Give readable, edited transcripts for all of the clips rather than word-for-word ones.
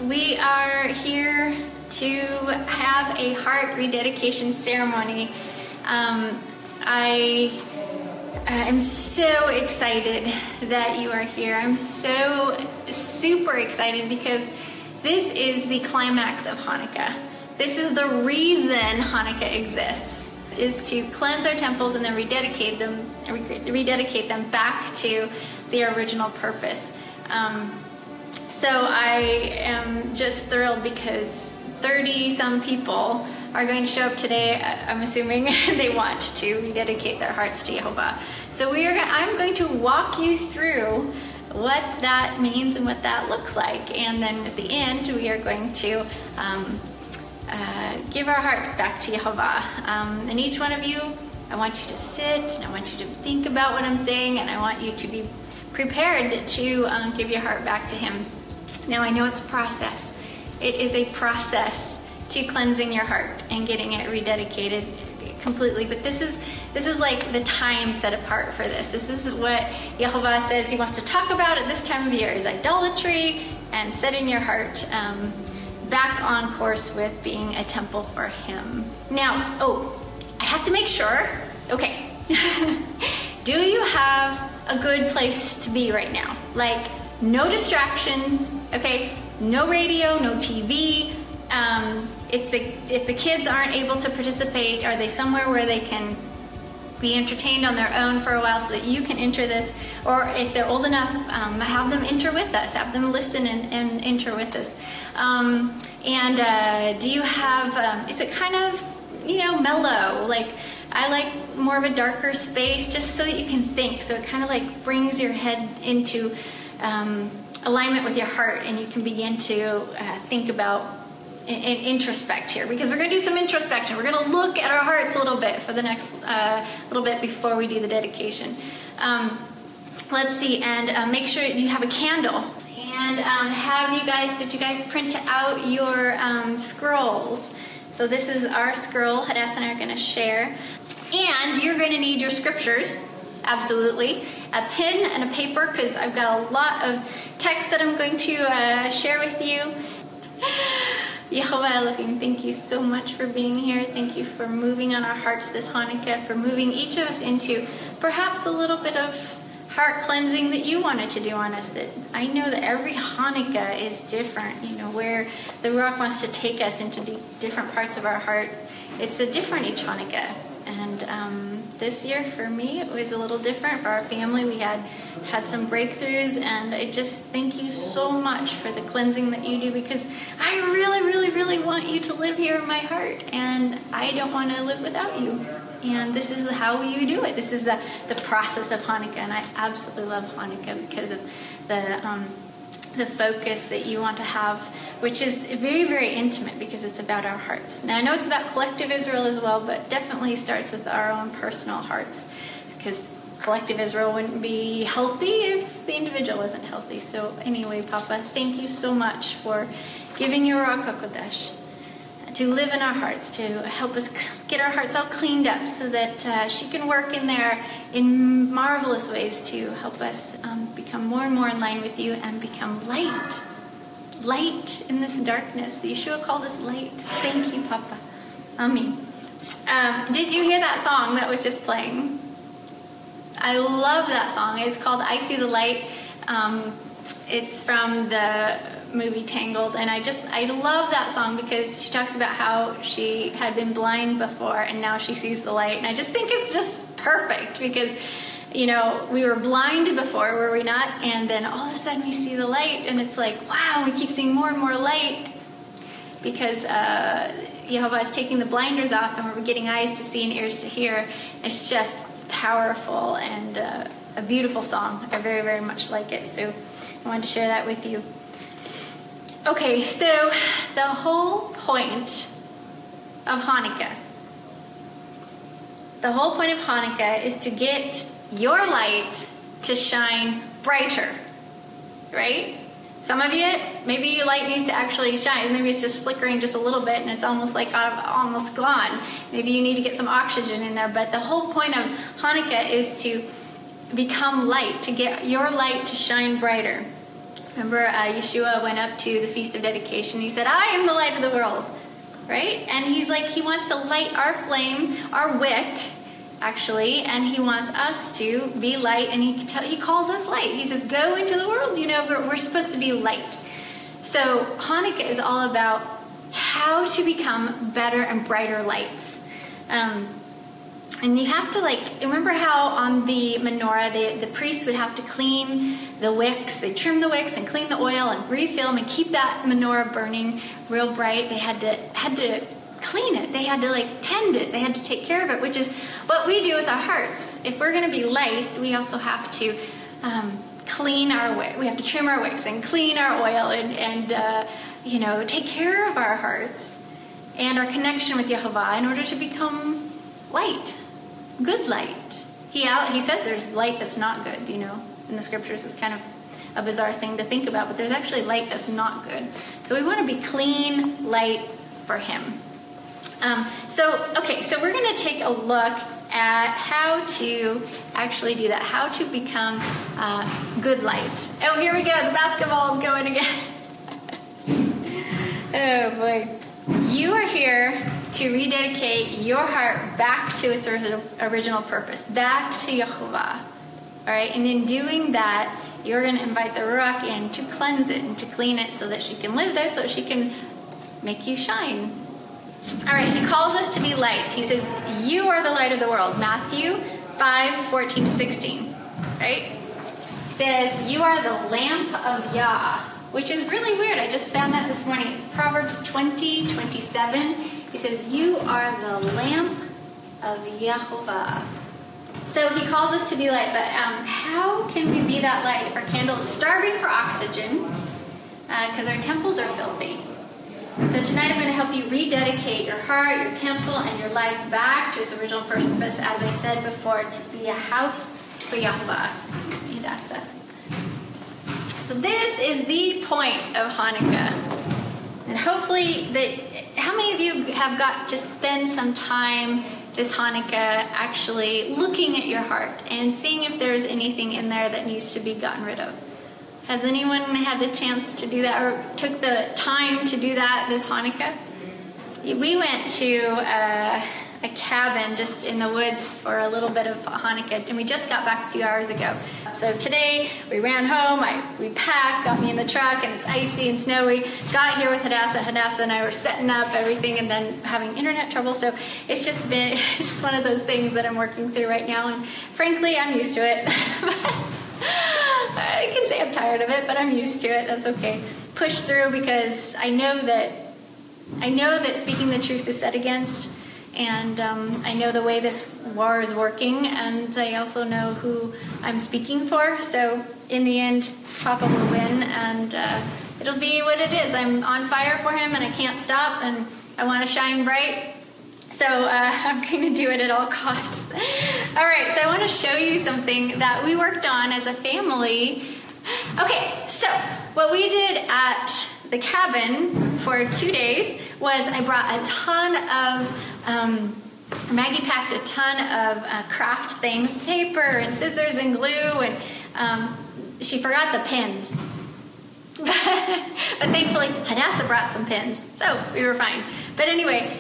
we are here to have a heart rededication ceremony. I am so excited that you are here. I'm so super excited because this is the climax of Hanukkah. This is the reason Hanukkah exists, is to cleanse our temples and then rededicate them back to the original purpose. So I am just thrilled because 30-some people are going to show up today. I'm assuming they want to rededicate their hearts to Yehovah. So I'm going to walk you through what that means and what that looks like. And then at the end, we are going to give our hearts back to Yehovah. And each one of you, I want you to sit, and I want you to think about what I'm saying, and I want you to be prepared to give your heart back to Him. Now, I know it's a process. It is a process to cleansing your heart and getting it rededicated completely. But this is like the time set apart for this. This is what Yehovah says He wants to talk about at this time of year, is idolatry and setting your heart back on course with being a temple for Him. Now, I have to make sure, okay, do you have a good place to be right now? Like, no distractions, okay? No radio, no TV. If the kids aren't able to participate, are they somewhere where they can be entertained on their own for a while so that you can enter this? Or if they're old enough, have them enter with us, have them listen and enter with us. Do you have, is it kind of, mellow? Like, I like more of a darker space just so that you can think. So it kind of like brings your head into alignment with your heart, and you can begin to think about and introspect here, because we're going to do some introspection. We're going to look at our hearts a little bit for the next little bit before we do the dedication. Let's see, and make sure you have a candle, and did you guys print out your scrolls? So this is our scroll Hadass and I are going to share, and you're going to need your scriptures. Absolutely. A pen and a paper, because I've got a lot of text that I'm going to share with you. YHVH Elohim, thank you so much for being here. Thank you for moving on our hearts this Hanukkah, for moving each of us into perhaps a little bit of heart cleansing that you wanted to do on us. That I know that every Hanukkah is different, where the Ruach wants to take us into different parts of our heart. It's a different each Hanukkah. And this year for me, it was a little different. For our family, we had some breakthroughs, and I just thank you so much for the cleansing that you do, because I really, really, really want you to live here in my heart, and I don't want to live without you. And this is how you do it. This is the process of Hanukkah, and I absolutely love Hanukkah because of the focus that you want to have, which is very, very intimate, because it's about our hearts. Now, I know it's about collective Israel as well, but definitely starts with our own personal hearts, because collective Israel wouldn't be healthy if the individual wasn't healthy. So anyway, Papa, thank you so much for giving your Ruach HaKodesh to live in our hearts, to help us get our hearts all cleaned up so that she can work in there in marvelous ways to help us become more and more in line with you and become light. Light in this darkness. The Yeshua called us light. Thank you, Papa. Amen. Did you hear that song that was just playing? I love that song. It's called I See the Light. It's from the movie Tangled, and I love that song because she talks about how she had been blind before and now she sees the light, and I just think it's just perfect because we were blind before, were we not? And then all of a sudden we see the light, and it's like, wow, we keep seeing more and more light because Yehovah is taking the blinders off, and we're getting eyes to see and ears to hear. It's just powerful and a beautiful song. I very, very much like it, so I wanted to share that with you. Okay, so the whole point of Hanukkah, is to get your light to shine brighter, right? Some of you, maybe your light needs to actually shine. Maybe it's just flickering just a little bit and it's almost like almost gone. Maybe you need to get some oxygen in there. But the whole point of Hanukkah is to become light, to get your light to shine brighter. Remember, Yeshua went up to the Feast of Dedication. He said, I am the light of the world, right? And he's like, he wants to light our flame, our wick, actually, and he wants us to be light, and he calls us light. He says, go into the world, you know, we're supposed to be light. So Hanukkah is all about how to become better and brighter lights. And you have to, like, remember how on the menorah, the priests would have to clean the wicks. They trim the wicks and clean the oil and refill them and keep that menorah burning real bright. They had to clean it. They had to, like, tend it. They had to take care of it, which is what we do with our hearts. If we're going to be light, we also have to clean our wick. We have to trim our wicks and clean our oil and you know, take care of our hearts and our connection with YHVH in order to become light. Good light. He says there's light that's not good, you know, in the scriptures. It's kind of a bizarre thing to think about, but there's actually light that's not good. So we want to be clean light for him. So we're going to take a look at how to actually do that, how to become good light. Oh, here we go. The basketball's going again. Oh, boy. You are here to rededicate your heart back to its original purpose, back to YHVH. All right, and in doing that, you're going to invite the Ruach in to cleanse it and to clean it so that she can live there, so she can make you shine. All right, he calls us to be light. He says, you are the light of the world. Matthew 5:14-16, right? He says, you are the lamp of Yah, which is really weird. I just found that this morning. It's Proverbs 20:27. He says, you are the lamp of YHVH. So he calls us to be light, but how can we be that light if our candle is starving for oxygen because our temples are filthy? So tonight I'm going to help you rededicate your heart, your temple, and your life back to its original purpose, as I said before, to be a house for YHVH. Excuse me, that's that. So this is the point of Hanukkah. And hopefully, how many of you have got to spend some time this Hanukkah actually looking at your heart and seeing if there's anything in there that needs to be gotten rid of? Has anyone had the chance to do that or took the time to do that this Hanukkah? We went to a cabin just in the woods for a little bit of Hanukkah, and we just got back a few hours ago. So today we ran home, we packed, got me in the truck, and it's icy and snowy. Got here with Hadassah. Hadassah and I were setting up everything and then having internet trouble. So it's just one of those things that I'm working through right now, and frankly, I'm used to it. I can say I'm tired of it, but I'm used to it. That's okay. Push through, because I know that speaking the truth is set against. And I know the way this war is working, and I also know who I'm speaking for. So in the end, Papa will win, and it'll be what it is. I'm on fire for him, and I can't stop, and I want to shine bright. So I'm going to do it at all costs. All right, so I want to show you something that we worked on as a family. Okay, so what we did at the cabin for 2 days was I brought a ton of Maggie packed a ton of craft things, paper and scissors and glue, and she forgot the pins. But thankfully, Hadassah brought some pins, so we were fine. But anyway,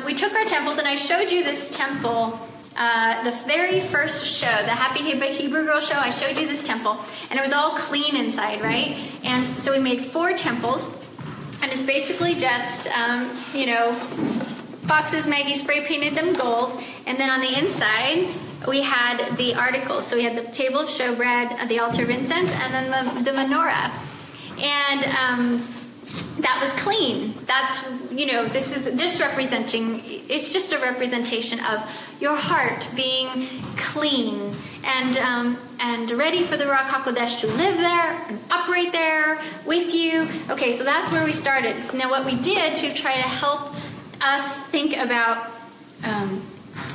we took our temples, and I showed you this temple, the very first show, the Happy Hebrew Girl show. I showed you this temple, and it was all clean inside, right? And so we made 4 temples, and it's basically just, you know, boxes. Maggie spray painted them gold, and then on the inside we had the articles. So we had the table of showbread, the altar of incense, and then the menorah, and that was clean. That's, you know, this is just representing. It's just a representation of your heart being clean and ready for the Ruach HaKodesh to live there and operate there with you. Okay, so that's where we started. Now, what we did to try to help us think about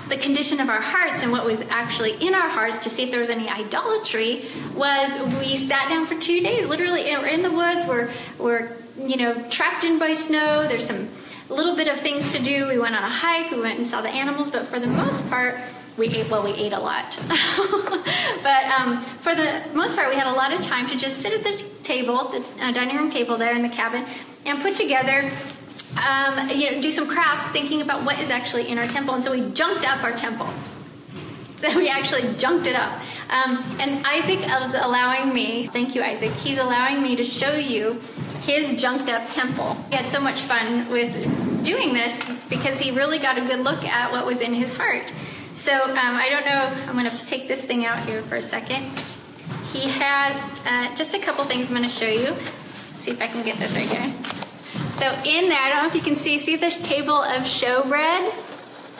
the condition of our hearts and what was actually in our hearts to see if there was any idolatry was we sat down for 2 days. Literally, we're in the woods. We're you know, trapped in by snow. There's a little bit of things to do. We went on a hike. We went and saw the animals. But for the most part, we ate a lot. But for the most part, we had a lot of time to just sit at the table, the dining room table there in the cabin, and put together, do some crafts thinking about what is actually in our temple. And so we junked up our temple. So we actually junked it up. And Isaac is allowing me, thank you Isaac, he's allowing me to show you his junked up temple. He had so much fun with doing this because he really got a good look at what was in his heart. So I don't know if I'm going to take this thing out here for a second. He has just a couple things I'm going to show you. Let's see if I can get this right here. So in there, I don't know if you can see this table of showbread?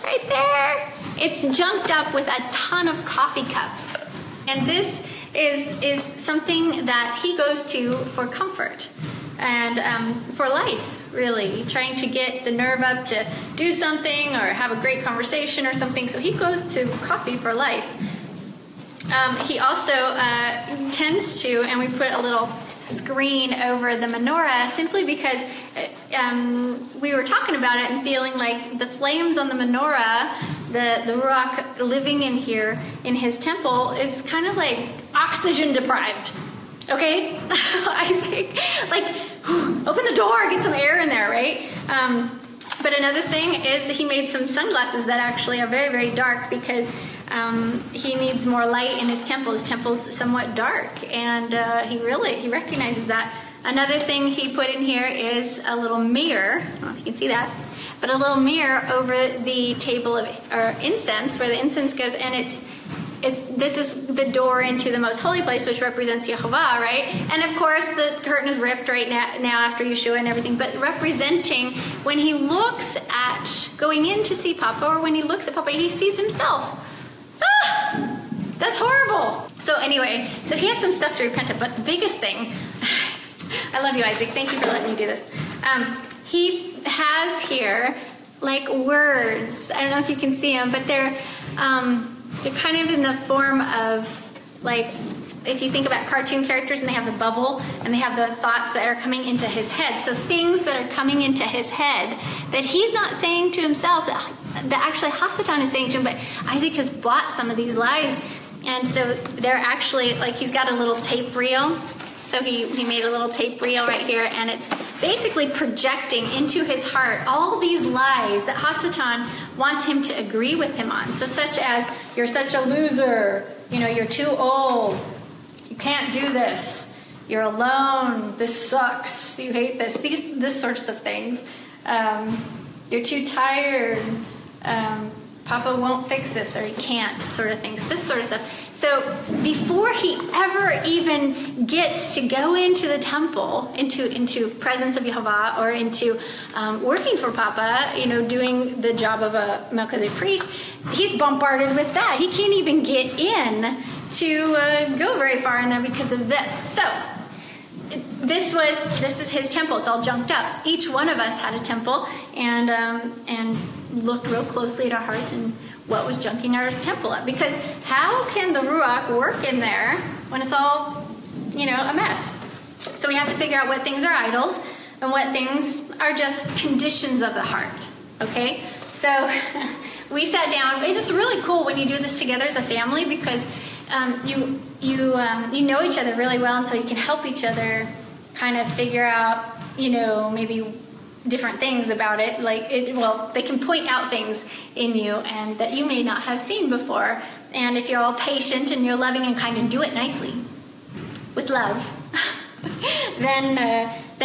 Right there. It's junked up with a ton of coffee cups. And this is something that he goes to for comfort and for life, really. Trying to get the nerve up to do something or have a great conversation or something. So he goes to coffee for life. He also tends to, and we put a little screen over the menorah simply because we were talking about it and feeling like the flames on the menorah, the Ruach living in here in his temple is kind of like oxygen deprived. Okay? Isaac, like, open the door, get some air in there, right? But another thing is that he made some sunglasses that actually are very, very dark because he needs more light in his temple. His temple's somewhat dark, and he recognizes that. Another thing he put in here is a little mirror. I don't know if you can see that, but a little mirror over the table of incense, where the incense goes, and this is the door into the most holy place, which represents YHVH, right? And of course, the curtain is ripped right now after Yeshua and everything, but representing when he looks at going in to see Papa, or when he looks at Papa, he sees himself. Ah, that's horrible. So anyway, so he has some stuff to repent of, but the biggest thing, I love you, Isaac. Thank you for letting me do this. He has here like words. I don't know if you can see them, but they're kind of in the form of, like, if you think about cartoon characters and they have the bubble and they have the thoughts that are coming into his head. So things that are coming into his head that he's not saying to himself, that actually Hasatan is saying to him, but Isaac has bought some of these lies. And so they're actually, like, he's got a little tape reel. So he made a little tape reel right here, and it's basically projecting into his heart all these lies that Hasatan wants him to agree with him on. So such as, you're such a loser, you're too old, you can't do this, you're alone, this sucks, you hate this sorts of things. You're too tired, Papa won't fix this, or he can't, sort of things, this sort of stuff. So before he ever even gets to go into the temple, into presence of YHVH, or into working for Papa, doing the job of a Melchizedek priest, he's bombarded with that. He can't even get in to go very far in there because of this. So this is his temple. It's all junked up. Each one of us had a temple, and looked real closely at our hearts and what was junking our temple up. Because how can the Ruach work in there when it's all, a mess? So we have to figure out what things are idols and what things are just conditions of the heart. Okay? So we sat down. It was really cool when you do this together as a family, because you know each other really well, and so you can help each other kind of figure out, maybe different things about it. They can point out things in you and that you may not have seen before. And if you're all patient and you're loving and kind and do it nicely with love, then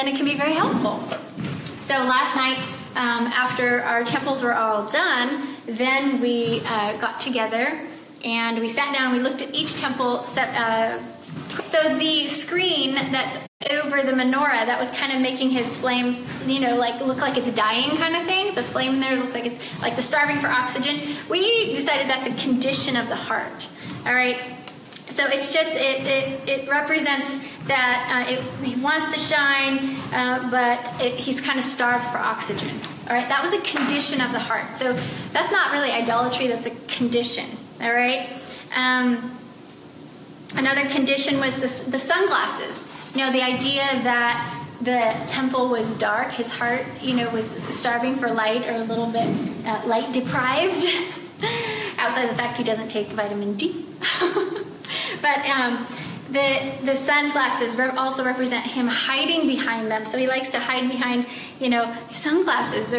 it can be very helpful. So last night, after our temples were all done, then we got together and we sat down and we looked at each temple. So the screen that's over the menorah that was kind of making his flame, look like it's dying kind of thing. The flame in there looks like it's like the starving for oxygen. We decided that's a condition of the heart. All right. So it's just, it represents that he wants to shine, but he's kind of starved for oxygen. All right. That was a condition of the heart. So that's not really idolatry. That's a condition. All right. Another condition was the sunglasses. The idea that the temple was dark, his heart, was starving for light, or a little bit light deprived. outside the fact he doesn't take vitamin D. But the sunglasses also represent him hiding behind them. So he likes to hide behind, sunglasses,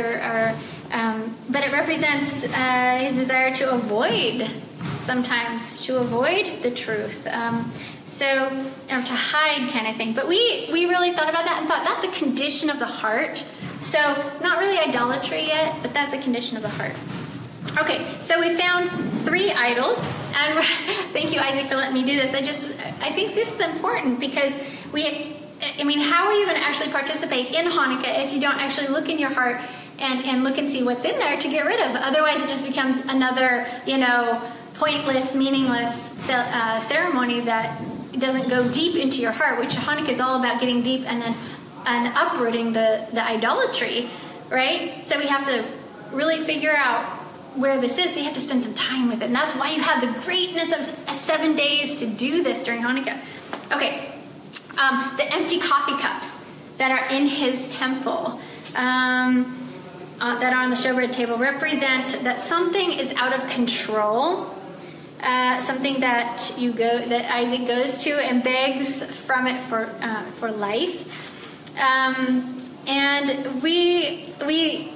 but it represents his desire to avoid, sometimes to avoid the truth. Or to hide kind of thing. But we really thought about that and thought that's a condition of the heart. So not really idolatry yet, but that's a condition of the heart. Okay, so we found 3 idols, and thank you, Isaac, for letting me do this. I think this is important because how are you going to actually participate in Hanukkah if you don't actually look in your heart and look and see what's in there to get rid of? Otherwise, it just becomes another, pointless, meaningless ceremony that doesn't go deep into your heart, which Hanukkah is all about getting deep and uprooting the idolatry, right? So we have to really figure out where this is, so you have to spend some time with it. And that's why you have the greatness of 7 days to do this during Hanukkah. Okay, the empty coffee cups that are in his temple, that are on the showbread table, represent that something is out of control, something that Isaac goes to and begs from it for life. And we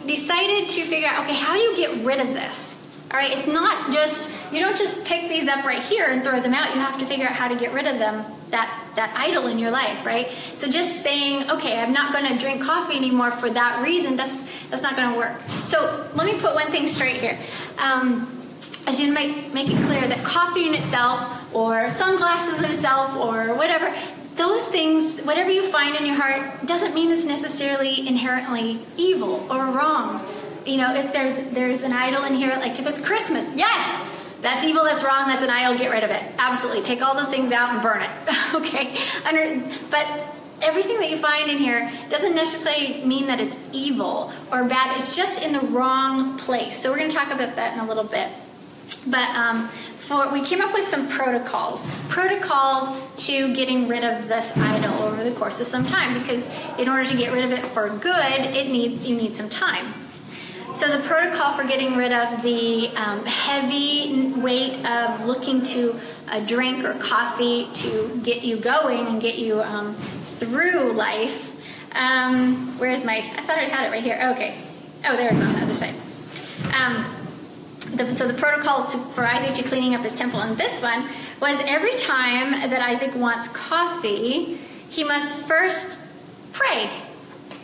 decided to figure out, okay, how do you get rid of this? All right, it's not just, you don't just pick these up right here and throw them out. You have to figure out how to get rid of them, that idol in your life, right? So just saying, okay, I'm not going to drink coffee anymore for that reason, that's not going to work. So let me put one thing straight here. I should make it clear that coffee in itself, or sunglasses in itself, or whatever, those things, whatever you find in your heart, doesn't mean it's necessarily inherently evil or wrong. If there's an idol in here, like if it's Christmas, yes, that's evil, that's wrong, that's an idol, get rid of it. Absolutely, take all those things out and burn it. Okay, but everything that you find in here doesn't necessarily mean that it's evil or bad. It's just in the wrong place. So we're going to talk about that in a little bit. But we came up with some protocols to getting rid of this idol over the course of some time, because in order to get rid of it for good, you need some time. So the protocol for getting rid of the heavy weight of looking to a drink or coffee to get you going and get you through life. Where's I thought I had it right here. Okay. Oh, there it's on the other side. So the protocol for Isaac to cleaning up his temple in this one was every time that Isaac wants coffee, he must first pray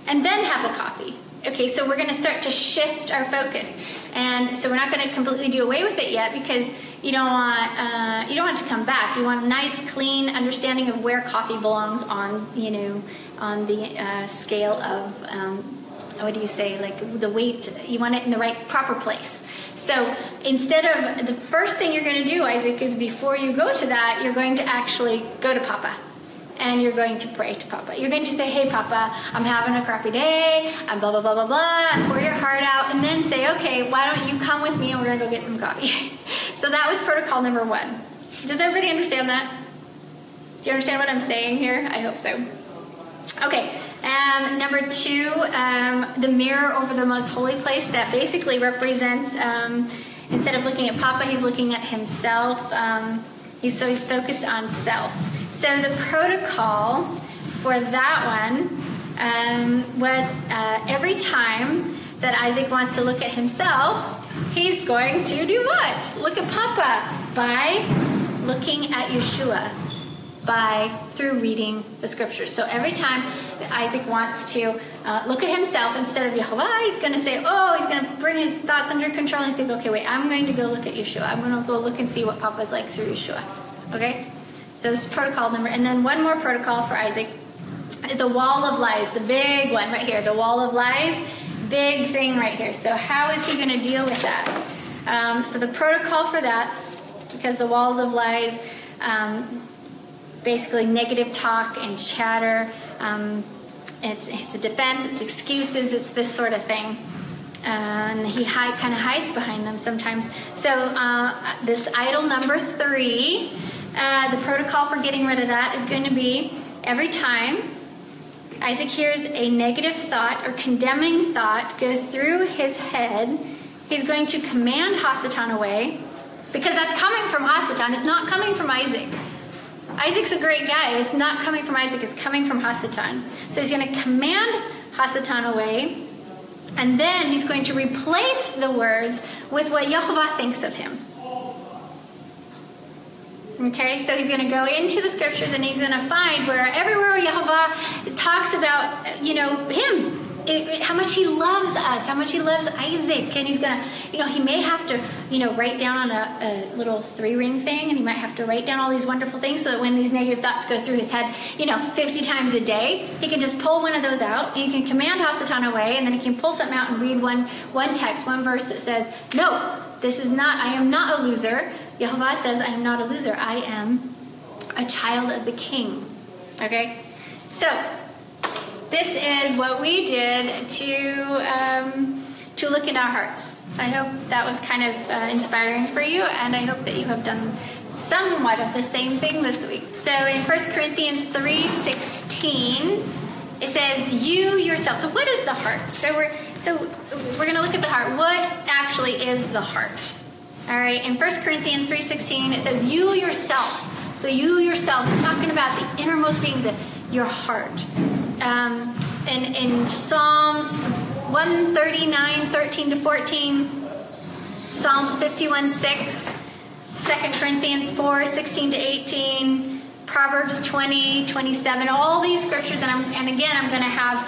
and then have the coffee. Okay, so we're going to start to shift our focus, and so we're not going to completely do away with it yet, because you don't want to come back. You want a nice, clean understanding of where coffee belongs on the scale of what do you say, like the weight. You want it in the right proper place. So instead of the first thing you're going to do, Isaac, is before you go to that, you're going to actually go to Papa. And you're going to pray to Papa. You're going to say, hey, Papa, I'm having a crappy day. I'm blah, blah, blah, blah, blah. And pour your heart out. And then say, okay, why don't you come with me and we're going to go get some coffee. So that was protocol number 1. Does everybody understand that? Do you understand what I'm saying here? I hope so. Okay. Number 2, the mirror over the most holy place. That basically represents, instead of looking at Papa, he's looking at himself. He's focused on self. So the protocol for that one was every time that Isaac wants to look at himself, he's going to do what? Look at Papa by looking at Yeshua, through reading the scriptures. So every time that Isaac wants to look at himself instead of Yehovah, he's going to say, he's going to bring his thoughts under control. And he's going to go, okay, wait, I'm going to go look at Yeshua. I'm going to go look and see what Papa's like through Yeshua. Okay? So this is protocol number, and then one more protocol for Isaac, the wall of lies, the big one right here, the wall of lies, big thing right here. So how is he going to deal with that? So the protocol for that, because the walls of lies, basically negative talk and chatter, it's a defense, it's excuses, it's this sort of thing. And he kind of hides behind them sometimes. So this idol number 3, the protocol for getting rid of that is going to be every time Isaac hears a negative thought or condemning thought go through his head, he's going to command Hasatan away, Because that's coming from Hasatan. It's not coming from Isaac. Isaac's a great guy. It's not coming from Isaac. It's coming from Hasatan. So he's going to command Hasatan away. And then he's going to replace the words with what YHVH thinks of him. Okay, so he's going to go into the scriptures and he's going to find where everywhere YHVH talks about, him. How much he loves us, how much he loves Isaac, and he's gonna, he may have to, write down on a little 3-ring thing, and he might have to write down all these wonderful things so that when these negative thoughts go through his head, 50 times a day, he can just pull one of those out, and he can command Hasatan away, and then he can pull something out and read one text, one verse that says, no, I am not a loser. YHVH says, I am not a loser. I am a child of the King. Okay? So, this is what we did to look in our hearts. So I hope that was kind of inspiring for you, and I hope that you have done somewhat of the same thing this week. So in 1 Corinthians 3:16, it says, "You yourself." So what is the heart? So we're going to look at the heart. What actually is the heart? All right. In 1 Corinthians 3:16, it says, "You yourself." So you yourself is talking about the innermost being, your heart. In Psalms 139, 13-14, Psalms 51:6, 2 Corinthians 4, 16-18, Proverbs 20, 27, all these scriptures, and again, I'm going to have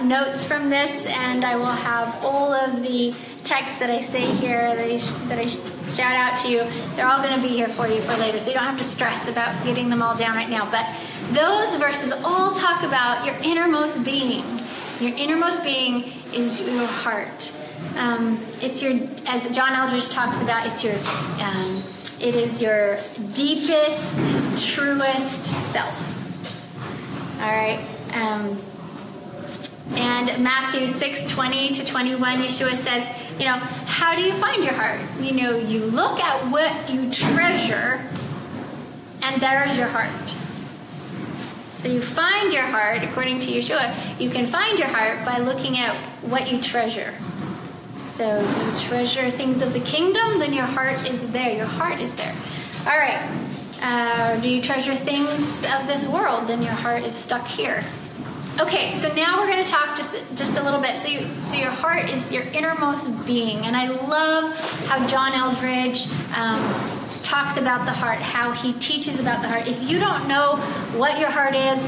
notes from this, and I will have all of the texts that I say here, that I shout out to you. They're all going to be here for you for later, so you don't have to stress about getting them all down right now. But those verses all talk about your innermost being. Your innermost being is your heart. It's your, as John Eldridge talks about, it is your deepest, truest self. All right. And Matthew 6:20-21, Yeshua says, how do you find your heart? You look at what you treasure, and there's your heart. So you find your heart, according to Yeshua, you can find your heart by looking at what you treasure. So do you treasure things of the kingdom? Then your heart is there. Your heart is there. All right. Do you treasure things of this world? Then your heart is stuck here. Okay, so now we're going to talk just a little bit. So your heart is your innermost being, and I love how John Eldridge talks about the heart, how he teaches about the heart. If you don't know what your heart is,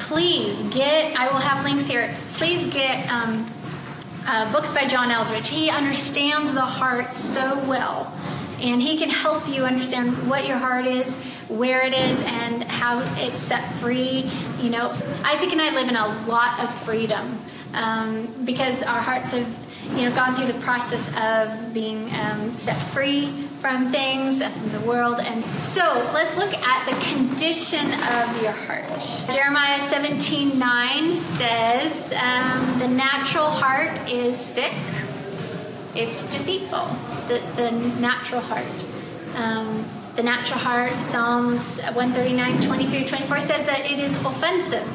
please I will have links here. Please get books by John Eldridge. He understands the heart so well, and he can help you understand what your heart is, where it is, and how it's set free. Isaac and I live in a lot of freedom because our hearts have, gone through the process of being set free from things, from the world. And so let's look at the condition of your heart. Jeremiah 17:9 says, the natural heart is sick. It's deceitful. The natural heart. The natural heart, Psalms 139:23-24 says that it is offensive.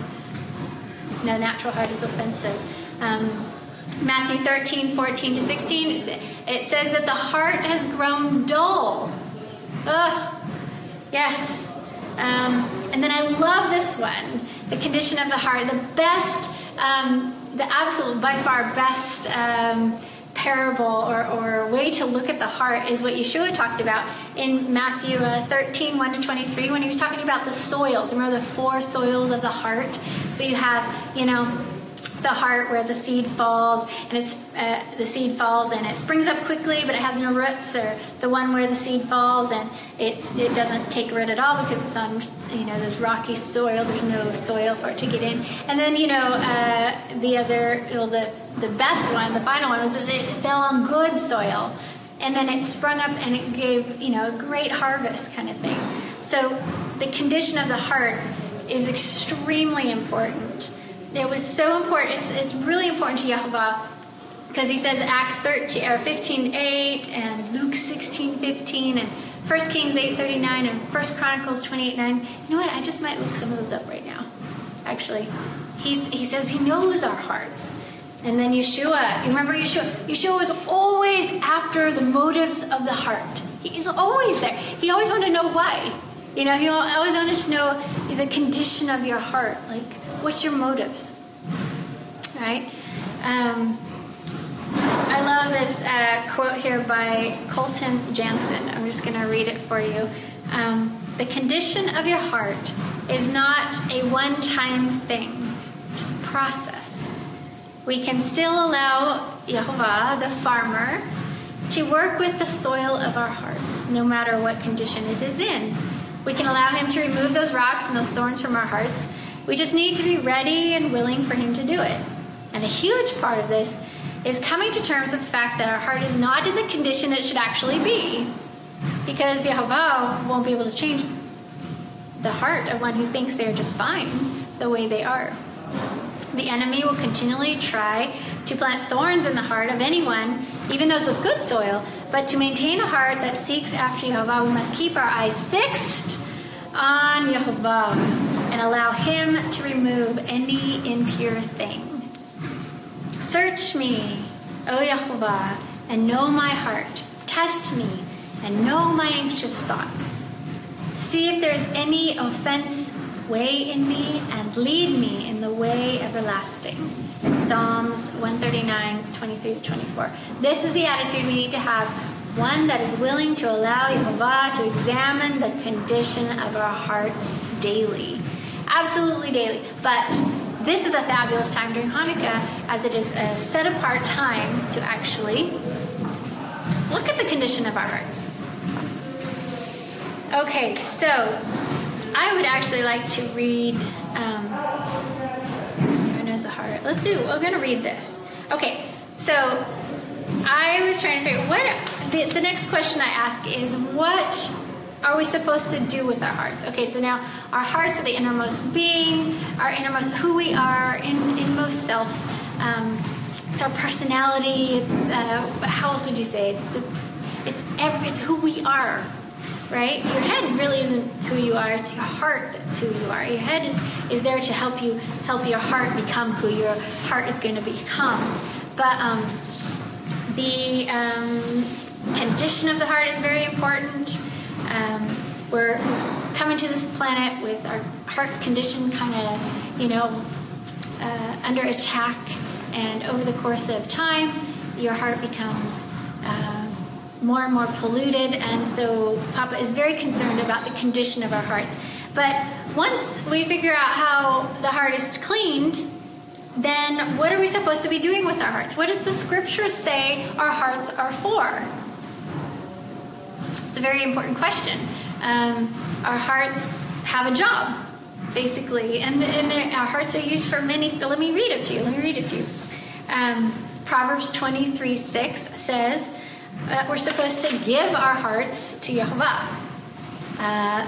The natural heart is offensive. Matthew 13:14-16, it says that the heart has grown dull. Yes. And then I love this one, the condition of the heart. The best, the absolute, by far best parable or way to look at the heart is what Yeshua talked about in Matthew 13:1-23, when he was talking about the soils. Remember the 4 soils of the heart? So you have, the heart where the seed falls, and the seed falls and it springs up quickly, but it has no roots, or the one where the seed falls and it doesn't take root at all because it's on, there's rocky soil, there's no soil for it to get in. And then, the other, the best one, the final one, was that it fell on good soil, and then it sprung up and it gave, a great harvest kind of thing. So the condition of the heart is extremely important. It was so important. It's really important to YHVH because he says Acts 15:8 and Luke 16:15 and 1 Kings 8:39 and 1 Chronicles 28:9. You know what? I just might look some of those up right now. Actually, he says he knows our hearts. And then Yeshua, you remember Yeshua was always after the motives of the heart. He's always there. He always wanted to know why. He always wanted to know the condition of your heart. Like, what's your motives? Right? I love this quote here by Colton Jansen. I'm just going to read it for you. The condition of your heart is not a one-time thing. It's a process. We can still allow YHVH, the farmer, to work with the soil of our hearts, no matter what condition it is in. We can allow him to remove those rocks and those thorns from our hearts. We just need to be ready and willing for him to do it. And a huge part of this is coming to terms with the fact that our heart is not in the condition it should actually be, because YHVH won't be able to change the heart of one who thinks they're just fine the way they are. The enemy will continually try to plant thorns in the heart of anyone, even those with good soil, but to maintain a heart that seeks after YHVH, we must keep our eyes fixed on YHVH and allow him to remove any impure thing. Search me, O YHVH, and know my heart. Test me and know my anxious thoughts. See if there's any offense way in me and lead me in the way everlasting. Psalms 139:23-24. This is the attitude we need to have, one that is willing to allow YHVH to examine the condition of our hearts daily. Absolutely daily. But this is a fabulous time during Hanukkah, as it is a set-apart time to actually look at the condition of our hearts. Okay, so I would actually like to read, who knows the heart? We're going to read this. Okay, so I was trying to figure, the next question I ask is, what are we supposed to do with our hearts? Okay, so now our hearts are the innermost being, our innermost who we are, inmost self. It's our personality. It's how else would you say? It's who we are, right? Your head really isn't who you are. It's your heart that's who you are. Your head is there to help your heart become who your heart is going to become. But the condition of the heart is very important. We're coming to this planet with our heart's condition kind of, under attack, and over the course of time, your heart becomes more and more polluted, and so Papa is very concerned about the condition of our hearts. But once we figure out how the heart is cleaned, then what are we supposed to be doing with our hearts? What does the scripture say our hearts are for? It's a very important question. Our hearts have a job, basically, and our hearts are used for many. Let me read it to you. Proverbs 23:6 says we're supposed to give our hearts to YHVH.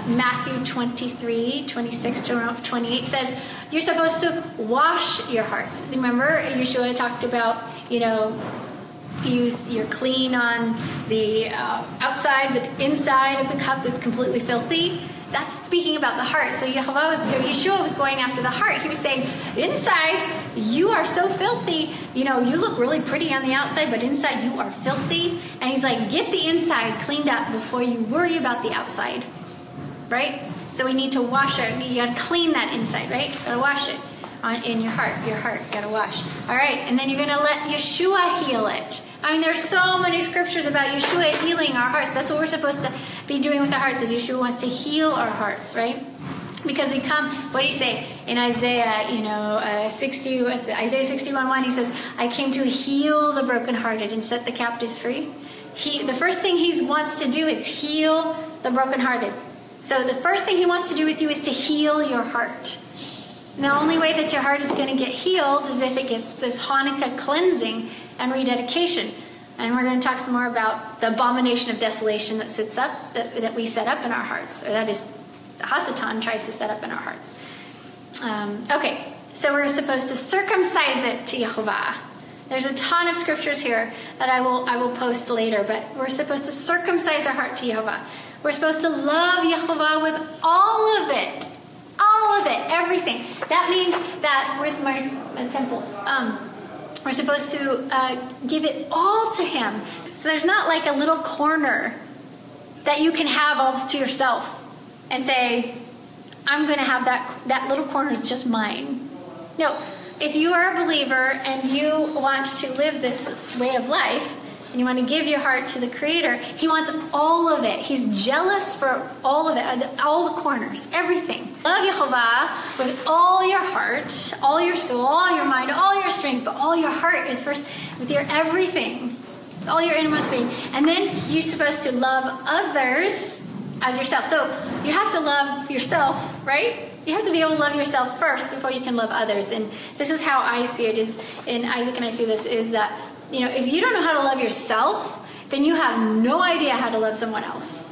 Matthew 23:26-28 says you're supposed to wash your hearts. Remember, Yeshua talked about, you're clean on the outside, but the inside of the cup is completely filthy. That's speaking about the heart. So Yeshua was going after the heart. He was saying, inside, you are so filthy. You look really pretty on the outside, but inside you are filthy. And he's like, get the inside cleaned up before you worry about the outside. Right? So we need to wash it. You got to clean that inside, right? You got to wash it in your heart. Your heart, got to wash. All right, and then you're going to let Yeshua heal it. I mean, there's so many scriptures about Yeshua healing our hearts. That's what we're supposed to be doing with our hearts, is Yeshua wants to heal our hearts, right? Because we come, what do you say? In Isaiah, Isaiah 61:1, he says, I came to heal the brokenhearted and set the captives free. The first thing he wants to do is heal the brokenhearted. So the first thing he wants to do with you is to heal your heart. And the only way that your heart is going to get healed is if it gets this Hanukkah cleansing and rededication. And we're going to talk some more about the abomination of desolation that sits up, that we set up in our hearts, or that is the Hasatan tries to set up in our hearts. Okay, so we're supposed to circumcise it to YHVH. There's a ton of scriptures here that I will post later, but we're supposed to circumcise our heart to YHVH. We're supposed to love YHVH with all of it. All of it, everything. That means that, where's my temple? We're supposed to give it all to him. So there's not like a little corner. that you can have all to yourself and say, I'm going to have that little corner is just mine. No, if you are a believer and you want to live this way of life, and you want to give your heart to the Creator, He wants all of it. He's jealous for all of it, all the corners, everything. Love YHVH with all your heart, all your soul, all your mind, all your strength, but all your heart is first with your everything, all your innermost being. And then you're supposed to love others as yourself. So you have to love yourself, right? You have to be able to love yourself first before you can love others. And this is how I see it, and Isaac and I see this, is that, you know, if you don't know how to love yourself, then you have no idea how to love someone else.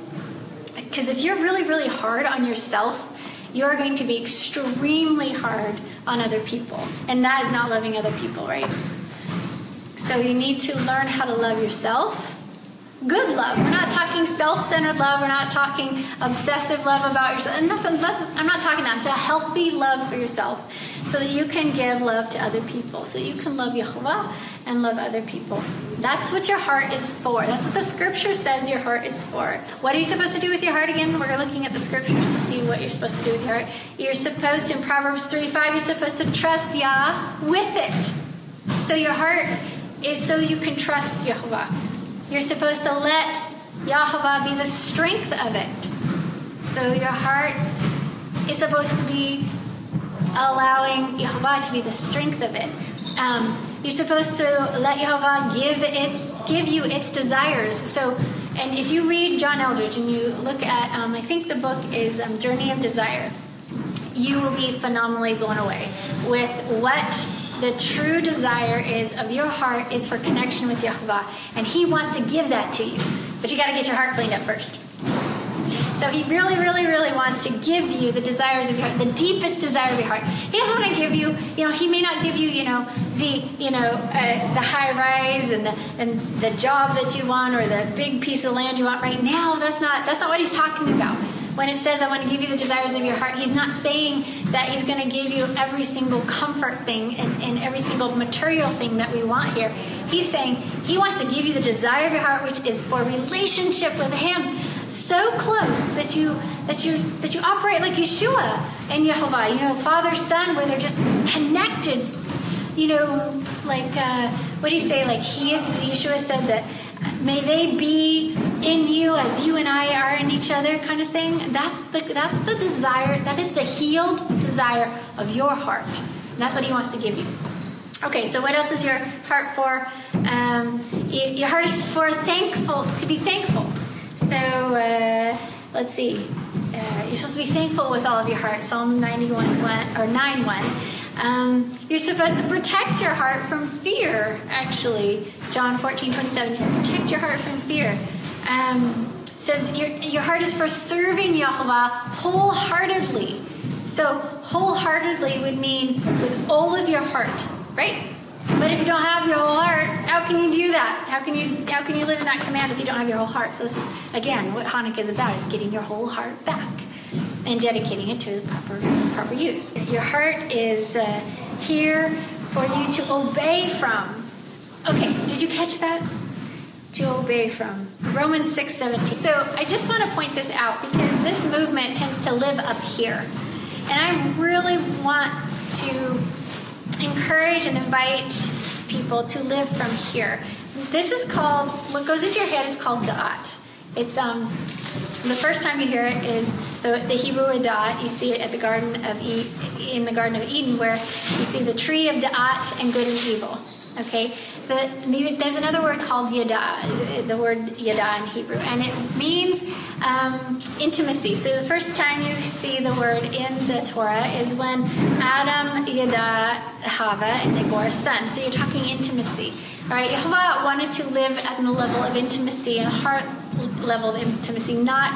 Because if you're really, really hard on yourself, you're going to be extremely hard on other people. And that is not loving other people, right? So you need to learn how to love yourself. Good love. We're not talking self-centered love. We're not talking obsessive love about yourself. And I'm not talking that. It's a healthy love for yourself so that you can give love to other people. So you can love YHVH and love other people. That's what your heart is for. That's what the scripture says your heart is for. What are you supposed to do with your heart again? We're looking at the scriptures to see what you're supposed to do with your heart. You're supposed to, in Proverbs 3:5, you're supposed to trust Yah with it. So your heart is so you can trust YHVH. You're supposed to let YHVH be the strength of it. So your heart is supposed to be allowing YHVH to be the strength of it. You're supposed to let YHVH give you its desires. So, and if you read John Eldredge and you look at, I think the book is Journey of Desire, you will be phenomenally blown away with what the true desire is of your heart is for connection with YHVH. And He wants to give that to you. But you got to get your heart cleaned up first. So He really, really, really wants to give you the desires of your heart, the deepest desire of your heart. He doesn't want to give you, He may not give you, the high rise and the job that you want or the big piece of land you want right now. That's not what He's talking about. When it says, I want to give you the desires of your heart, He's not saying that He's going to give you every single comfort thing and every single material thing that we want here. He's saying He wants to give you the desire of your heart, which is for relationship with Him, so close that you operate like Yeshua and YHVH, Father, Son, where they're just connected. What do you say? Like Yeshua said that, may they be in you as you and I are in each other, kind of thing. That's the desire. That is the healed desire of your heart. And that's what He wants to give you. Okay, so what else is your heart for? Your heart is for to be thankful. So let's see. You're supposed to be thankful with all of your heart. Psalm 9:1. You're supposed to protect your heart from fear, actually. John 14:27. You protect your heart from fear. Says your heart is for serving YHVH wholeheartedly. So wholeheartedly would mean with all of your heart, right? But if you don't have your whole heart, how can you do that? How can you live in that command if you don't have your whole heart? So this is, again, what Hanukkah is about, is getting your whole heart back and dedicating it to proper use. Your heart is here for you to obey from. Okay, did you catch that? To obey from. Romans 6:17. So I just want to point this out because this movement tends to live up here. And I really want to encourage and invite people to live from here. This is called, what goes into your head is called da'at. It's the first time you hear it is the Hebrew word da'at. You see it at the in the Garden of Eden, where you see the tree of da'at and good and evil. Okay, there's another word called yada, the word yada in Hebrew, and it means intimacy. So the first time you see the word in the Torah is when Adam yada Hava and they bore a son. So you're talking intimacy. All right, YHVH wanted to live at the level of intimacy, a heart level of intimacy, not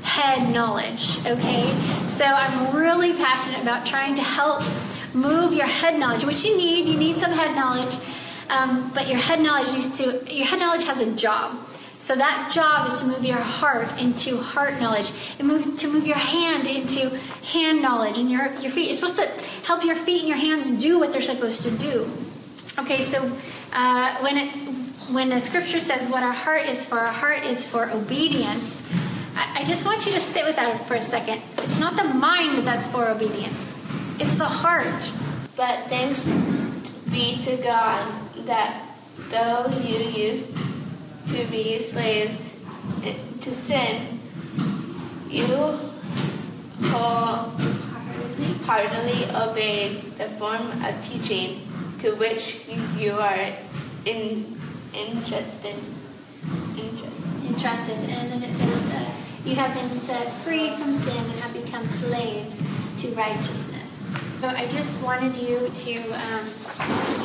head knowledge. Okay, so I'm really passionate about trying to help move your head knowledge, which you need some head knowledge. But your head knowledge has a job. So that job is to move your heart into heart knowledge, and to move your hand into hand knowledge, and your feet. It's supposed to help your feet and your hands do what they're supposed to do. Okay, so when the scripture says what our heart is for obedience, I just want you to sit with that for a second. It's not the mind that's for obedience. It's the heart. But thanks be to God that though you used to be slaves to sin, you wholeheartedly obeyed the form of teaching to which you are entrusted. And then it says, you have been set free from sin and have become slaves to righteousness. So I just wanted you to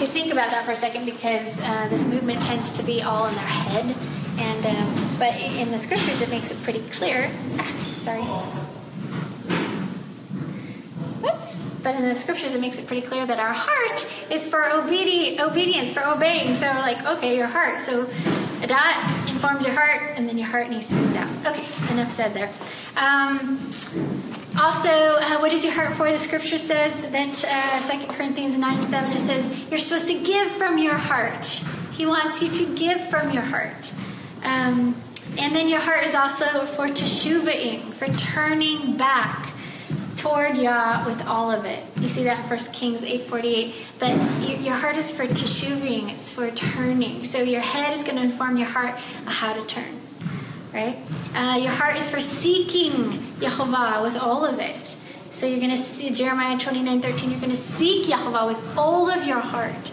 think about that for a second, because this movement tends to be all in their head, and but in the scriptures it makes it pretty clear. Sorry. Whoops. But in the scriptures it makes it pretty clear that our heart is for obedience, for obeying. So like, okay, your heart. So that informs your heart, and then your heart needs to move out. Okay, enough said there. Also, what is your heart for? The scripture says that 2 Corinthians 9:7, it says you're supposed to give from your heart. He wants you to give from your heart. And then your heart is also for teshuvahing, for turning back toward Yah with all of it. You see that in 1 Kings 8:48. But your heart is for teshuvahing, it's for turning. So your head is going to inform your heart on how to turn, right? Your heart is for seeking Yehovah with all of it. So you're going to see Jeremiah 29:13. You're going to seek Yehovah with all of your heart.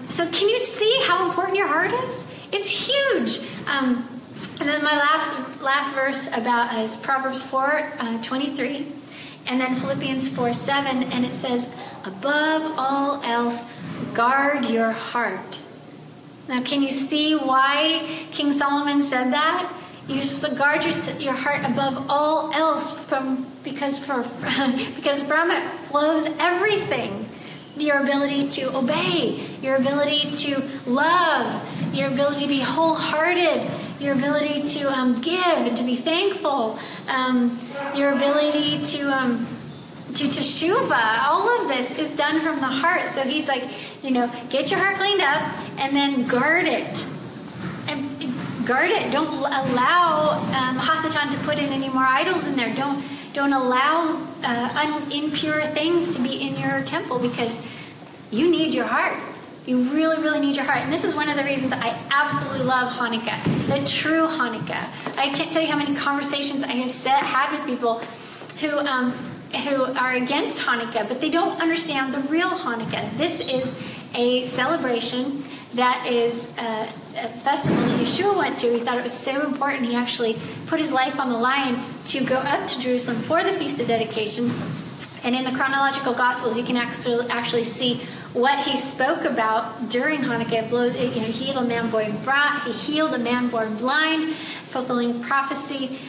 So can you see how important your heart is? It's huge. And then my last verse about is Proverbs 4:23. And then Philippians 4:7, and it says, above all else, guard your heart. Now, can you see why King Solomon said that? You're supposed to guard your heart above all else, because from it flows everything. Your ability to obey, your ability to love, your ability to be wholehearted, your ability to give and to be thankful, your ability to teshuvah. All of this is done from the heart. So he's like, get your heart cleaned up and then guard it. And guard it. Don't allow Hasatan to put in any more idols in there. Don't allow impure things to be in your temple, because you need your heart. You really, really need your heart. And this is one of the reasons I absolutely love Hanukkah, the true Hanukkah. I can't tell you how many conversations I have had with people who are against Hanukkah, but they don't understand the real Hanukkah. This is a celebration that is a festival that Yeshua went to. He thought it was so important. He actually put his life on the line to go up to Jerusalem for the Feast of Dedication. And in the chronological Gospels, you can actually see what he spoke about during Hanukkah. He healed a man born blind, fulfilling prophecy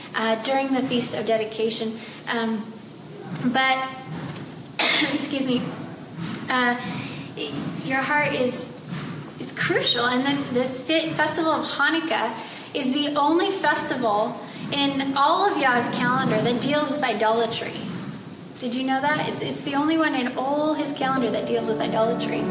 during the Feast of Dedication. But excuse me, your heart is crucial, and this festival of Hanukkah is the only festival in all of Yah's calendar that deals with idolatry. Did you know that? It's the only one in all his calendar that deals with idolatry.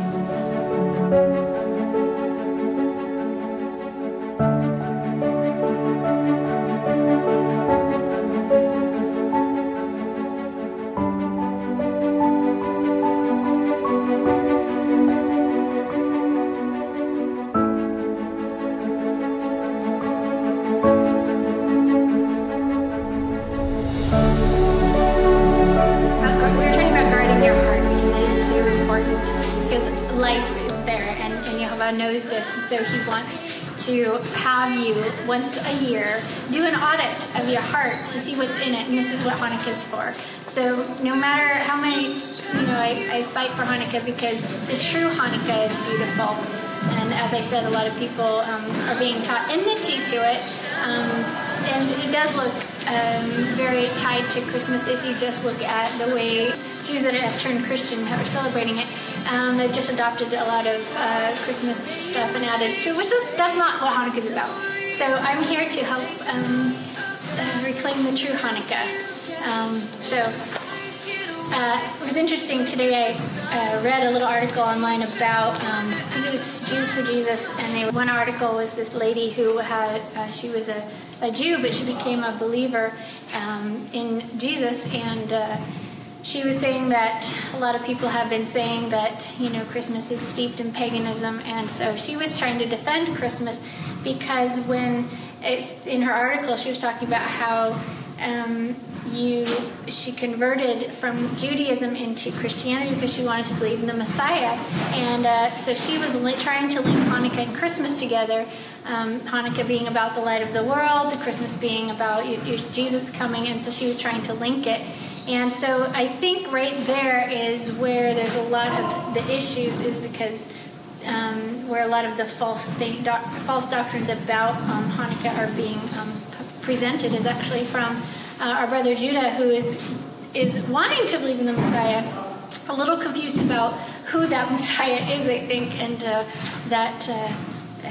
Knows this, and so he wants to have you once a year do an audit of your heart to see what's in it, and this is what Hanukkah is for. So no matter how many, I fight for Hanukkah because the true Hanukkah is beautiful, and as I said, a lot of people are being taught enmity to it, and it does look very tied to Christmas if you just look at the way Jews that have turned Christian are celebrating it. They've just adopted a lot of Christmas stuff and added to it, which that's not what Hanukkah is about. So I'm here to help reclaim the true Hanukkah. So It was interesting today. I read a little article online about I think it was Jews for Jesus, and one article was this lady who had she was a Jew, but she became a believer in Jesus, and she was saying that a lot of people have been saying that, you know, Christmas is steeped in paganism, and so she was trying to defend Christmas because in her article she was talking about how she converted from Judaism into Christianity because she wanted to believe in the Messiah, and so she was trying to link Hanukkah and Christmas together. Hanukkah being about the light of the world, Christmas being about Jesus coming, and so she was trying to link it. And so I think right there is where there's a lot of the issues, is because where a lot of the false doctrines about Hanukkah are being presented is actually from our brother Judah, who is wanting to believe in the Messiah, a little confused about who that Messiah is, I think, and that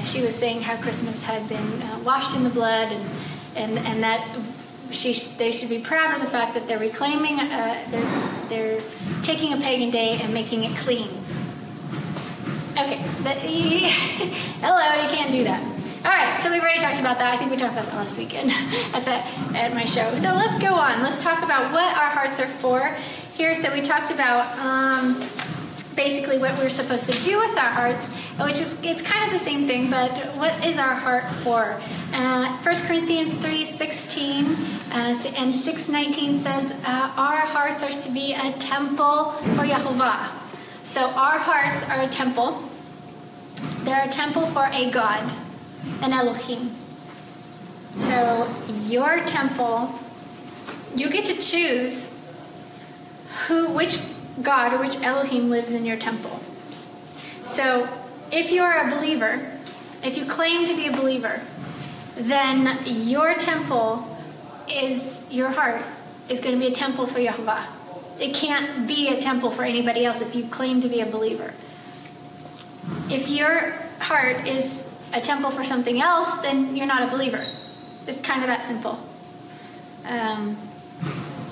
she was saying how Christmas had been washed in the blood, and that they should be proud of the fact that they're reclaiming, they're taking a pagan day and making it clean. Okay, hello, you can't do that. All right, so we've already talked about that. I think we talked about that last weekend at my show. So let's go on. Let's talk about what our hearts are for here. So we talked about basically what we're supposed to do with our hearts, which is, it's kind of the same thing, but what is our heart for? 1 Corinthians 3:16 and 6:19 says our hearts are to be a temple for YHVH. So our hearts are a temple. They're a temple for a God, an Elohim. So your temple, you get to choose which God or which Elohim lives in your temple. So if you're a believer, if you claim to be a believer, then your temple your heart is going to be a temple for YHVH. It can't be a temple for anybody else if you claim to be a believer. If your heart is a temple for something else, then you're not a believer. It's kind of that simple.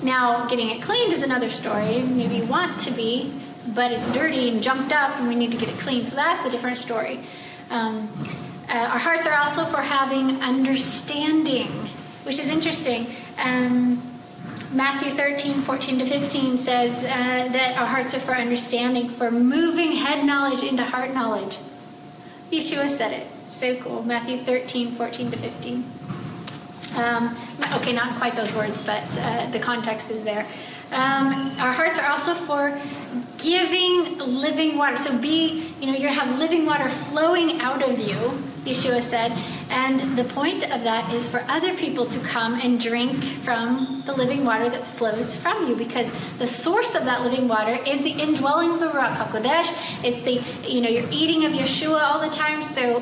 Now, getting it cleaned is another story. Maybe you want to be, but it's dirty and junked up and we need to get it clean. So that's a different story. Our hearts are also for having understanding, which is interesting. Matthew 13:14-15 says that our hearts are for understanding, for moving head knowledge into heart knowledge. Yeshua said it. So cool. Matthew 13:14-15. Okay, not quite those words, but the context is there. Our hearts are also for giving living water. So you have living water flowing out of you, Yeshua said. And the point of that is for other people to come and drink from the living water that flows from you, because the source of that living water is the indwelling of the Ruach HaKodesh. It's you're eating of Yeshua all the time. So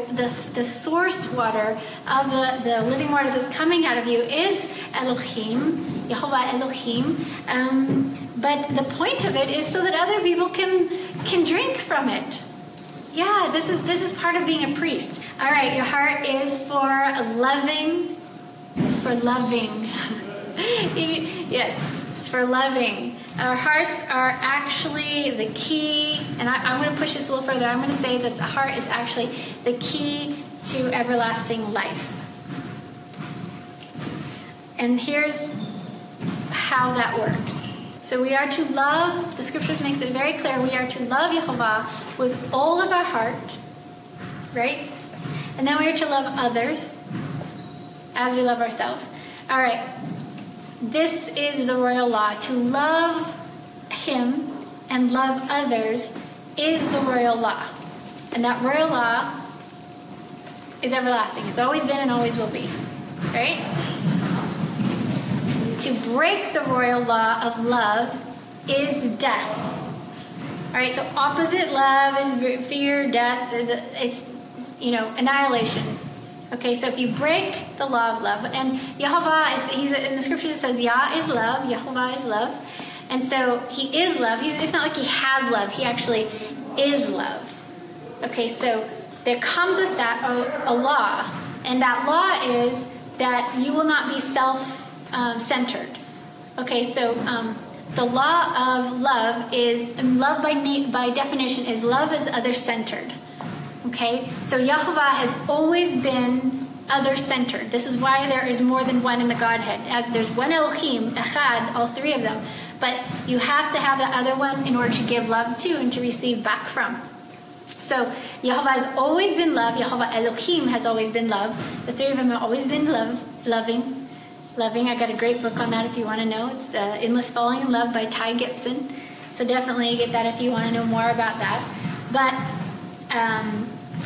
the source water of the living water that's coming out of you is Elohim, YHVH Elohim. But the point of it is so that other people can drink from it. Yeah, this is part of being a priest. All right, your heart is for loving. It's for loving. Yes, it's for loving. Our hearts are actually the key, and I'm going to push this a little further. I'm going to say that the heart is actually the key to everlasting life. And here's how that works. So we are to love, the scriptures makes it very clear, we are to love YHVH with all of our heart, right? And then we are to love others as we love ourselves. All right, this is the royal law. To love him and love others is the royal law. And that royal law is everlasting. It's always been and always will be, right? To break the royal law of love is death. All right, so opposite love is fear, death. It's, annihilation. Okay, so if you break the law of love, and YHVH in the scriptures it says Yah is love, YHVH is love, and so he is love. It's not like he has love; he actually is love. Okay, so there comes with that a law, and that law is that you will not be self-centered. Okay, so the law of love is, love by definition is love is other-centered. Okay? So Yehovah has always been other-centered. This is why there is more than one in the Godhead. There's one Elohim, Echad, all three of them. But you have to have the other one in order to give love to and to receive back from. So Yehovah has always been love. Yehovah Elohim has always been love. The three of them have always been loving. I got a great book on that if you want to know. It's Endless Falling in Love by Ty Gibson. So definitely get that if you want to know more about that. But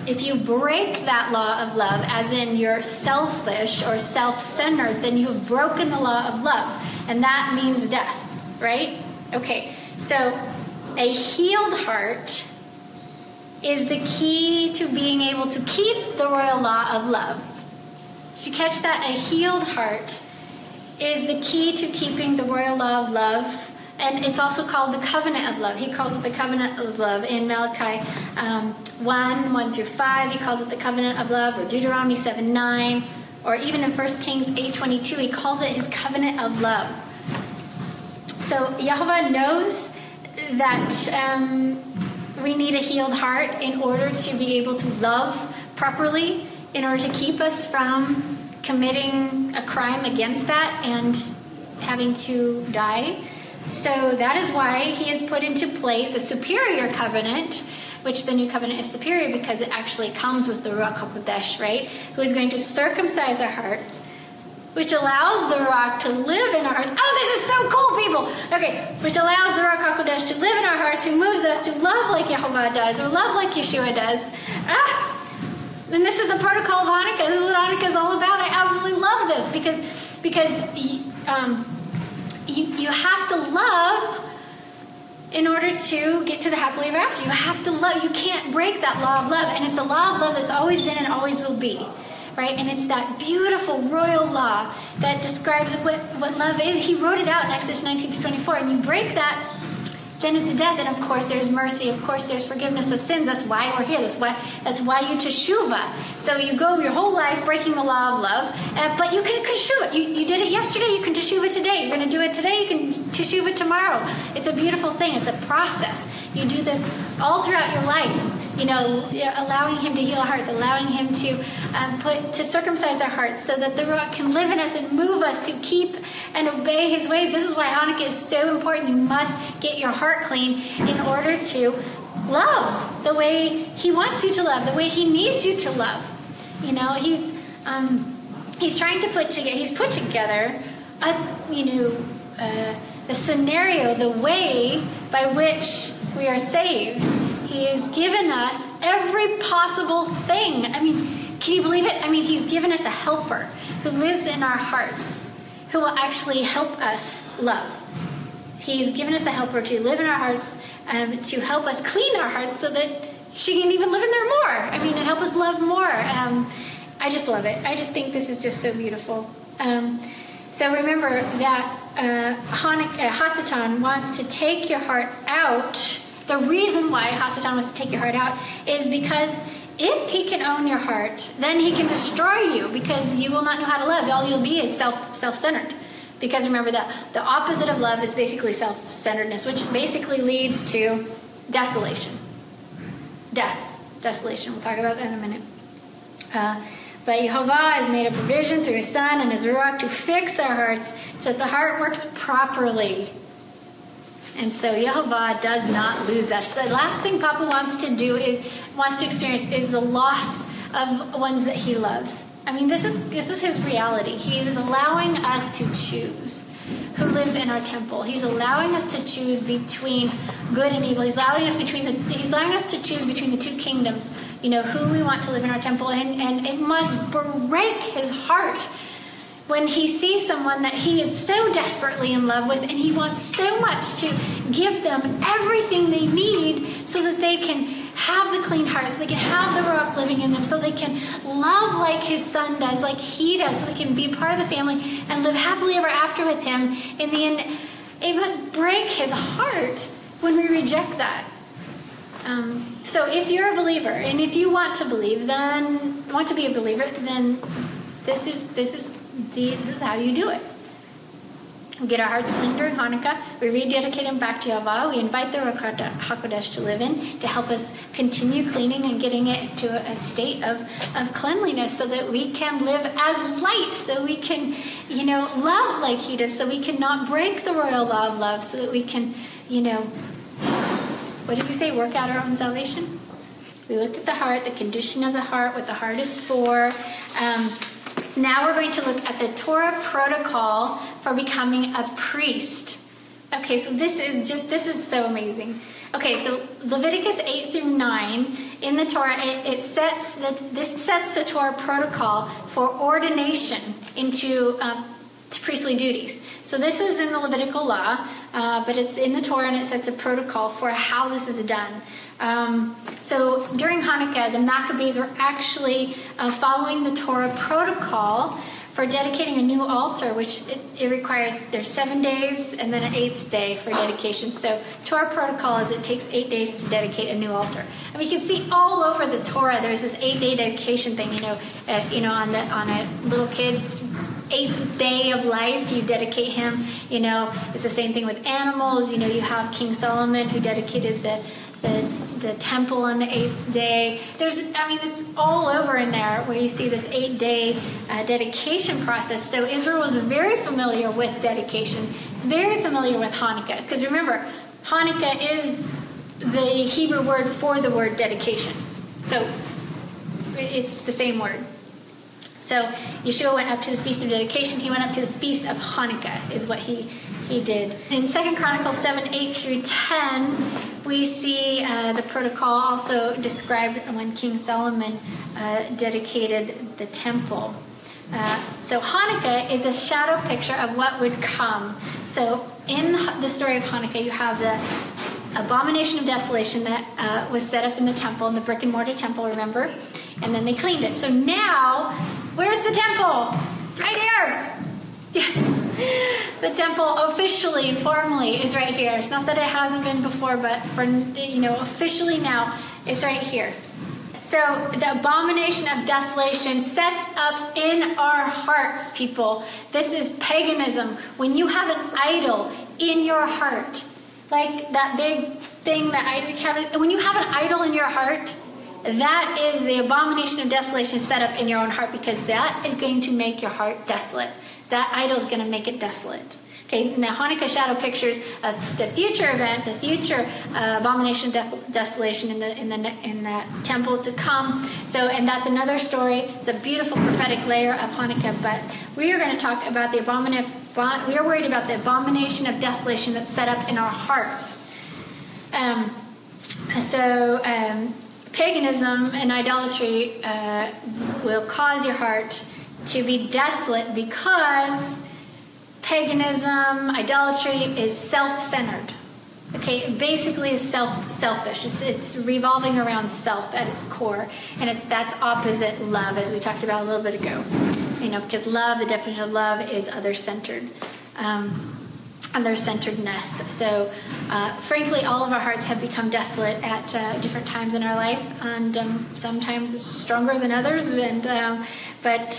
if you break that law of love, as in you're selfish or self-centered, then you've broken the law of love. And that means death, right? Okay, so a healed heart is the key to being able to keep the royal law of love. Did you catch that? A healed heart is the key to keeping the royal law of love. And it's also called the covenant of love. He calls it the covenant of love in Malachi 1 through 5. He calls it the covenant of love, or Deuteronomy 7:9, or even in 1 Kings 8:22, he calls it his covenant of love. So Yehovah knows that we need a healed heart in order to be able to love properly, in order to keep us from committing a crime against that and having to die. So that is why he has put into place a superior covenant, which the new covenant is superior because it actually comes with the Ruach HaKodesh, right? Who is going to circumcise our hearts, which allows the Ruach to live in our hearts. Oh, this is so cool, people! Okay, which allows the Ruach HaKodesh to live in our hearts, who moves us to love like Yehovah does, or love like Yeshua does. And this is the protocol of Hanukkah. This is what Hanukkah is all about. I absolutely love this because you have to love in order to get to the happily ever after. You have to love. You can't break that law of love. And it's a law of love that's always been and always will be. Right? And it's that beautiful royal law that describes what love is. He wrote it out in Exodus 19-24. And you break that, then it's death. And of course there's mercy. Of course there's forgiveness of sins. That's why we're here. That's why you teshuvah. So you go your whole life breaking the law of love, but you can teshuvah. You did it yesterday, you can teshuvah today. You're going to do it today, you can teshuvah tomorrow. It's a beautiful thing. It's a process. You do this all throughout your life. You know, allowing him to heal our hearts, allowing him to circumcise our hearts so that the Ruach can live in us and move us to keep and obey his ways. This is why Hanukkah is so important. You must get your heart clean in order to love the way he wants you to love, the way he needs you to love. You know, he's trying to put together the scenario, the way by which we are saved. He has given us every possible thing. I mean, can you believe it? I mean, he's given us a helper who lives in our hearts, who will actually help us love. He's given us a helper to live in our hearts, to help us clean our hearts so that she can even live in there more. I mean, and help us love more. I just love it. I just think this is just so beautiful. So remember that Hasatan wants to take your heart out. The reason why Hasatan wants to take your heart out is because if he can own your heart, then he can destroy you because you will not know how to love. All you'll be is self-centered. Because remember that the opposite of love is basically self-centeredness, which basically leads to desolation. Death. Desolation. We'll talk about that in a minute. But Yehovah has made a provision through his Son and his Ruach to fix our hearts so that the heart works properly. And so Yehovah does not lose us. The last thing Papa wants to experience is the loss of ones that he loves. I mean, this is his reality. He is allowing us to choose who lives in our temple. He's allowing us to choose between good and evil. He's allowing us to choose between the two kingdoms. You know, who we want to live in our temple, and it must break his heart when he sees someone that he is so desperately in love with, and he wants so much to give them everything they need so that they can have the clean heart, so they can have the Ruach living in them, so they can love like his Son does, like he does, so they can be part of the family and live happily ever after with him. In the end, it must break his heart when we reject that. So if you're a believer, and if you want to believe, then want to be a believer, then this is how you do it. We get our hearts clean during Hanukkah. We rededicate them back to YHVH. We invite the Ruach HaKodesh to live in to help us continue cleaning and getting it to a state of cleanliness so that we can live as light, so we can, love like he does, so we can not break the royal law of love, so that we can, what does he say? Work out our own salvation? We looked at the heart, the condition of the heart, what the heart is for. Now we're going to look at the Torah protocol for becoming a priest. Okay, so this is so amazing. Okay, so Leviticus 8 through 9 in the Torah, this sets the Torah protocol for ordination into priestly duties. So this was in the Levitical law, but it's in the Torah, and it sets a protocol for how this is done. So during Hanukkah, the Maccabees were actually following the Torah protocol for dedicating a new altar, which it requires, there's 7 days and then an 8th day for dedication. So Torah protocol is it takes 8 days to dedicate a new altar. And we can see all over the Torah, there's this 8-day dedication thing, on a little kid's 8th day of life, you dedicate him. It's the same thing with animals. You have King Solomon who dedicated the temple on the 8th day. It's all over in there where you see this 8-day dedication process. So Israel was very familiar with dedication, very familiar with Hanukkah. Because remember, Hanukkah is the Hebrew word for the word dedication. So it's the same word. So Yeshua went up to the Feast of Dedication. He went up to the Feast of Hanukkah is what he did. In 2 Chronicles 7, 8 through 10, we see the protocol also described when King Solomon dedicated the temple. So Hanukkah is a shadow picture of what would come. So in the story of Hanukkah, you have the abomination of desolation that was set up in the temple, in the brick and mortar temple, remember? And then they cleaned it. So now, where's the temple? Right here. Yes. The temple officially and formally is right here. It's not that it hasn't been before, but for officially now, it's right here. So the abomination of desolation sets up in our hearts, people. This is paganism. When you have an idol in your heart, like that big thing that Isaac had, when you have an idol in your heart, that is the abomination of desolation set up in your own heart, because that is going to make your heart desolate. That idol is going to make it desolate. Okay, and the Hanukkah shadow pictures of the future event, the future abomination of desolation in the temple to come. So, and that's another story. It's a beautiful prophetic layer of Hanukkah. But we are going to talk about we are worried about the abomination of desolation that's set up in our hearts. Paganism and idolatry will cause your heart to be desolate, because paganism, idolatry is self-centered. Okay, it basically is selfish. It's revolving around self at its core, and that's opposite love, as we talked about a little bit ago. Because love, the definition of love is other-centered. Other-centeredness. So, frankly, all of our hearts have become desolate at different times in our life, and sometimes it's stronger than others. But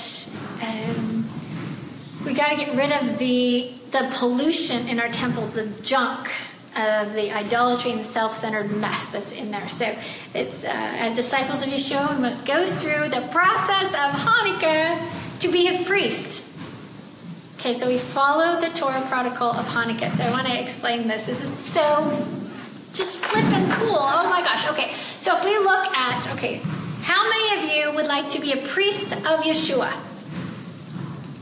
we got to get rid of the pollution in our temple, the junk of the idolatry and the self-centered mess that's in there. So, it's as disciples of Yeshua, we must go through the process of Hanukkah to be his priest. Okay, so we follow the Torah protocol of Hanukkah. So I want to explain this. This is so just flippin' cool. Oh my gosh. Okay, so if we look at, how many of you would like to be a priest of Yeshua?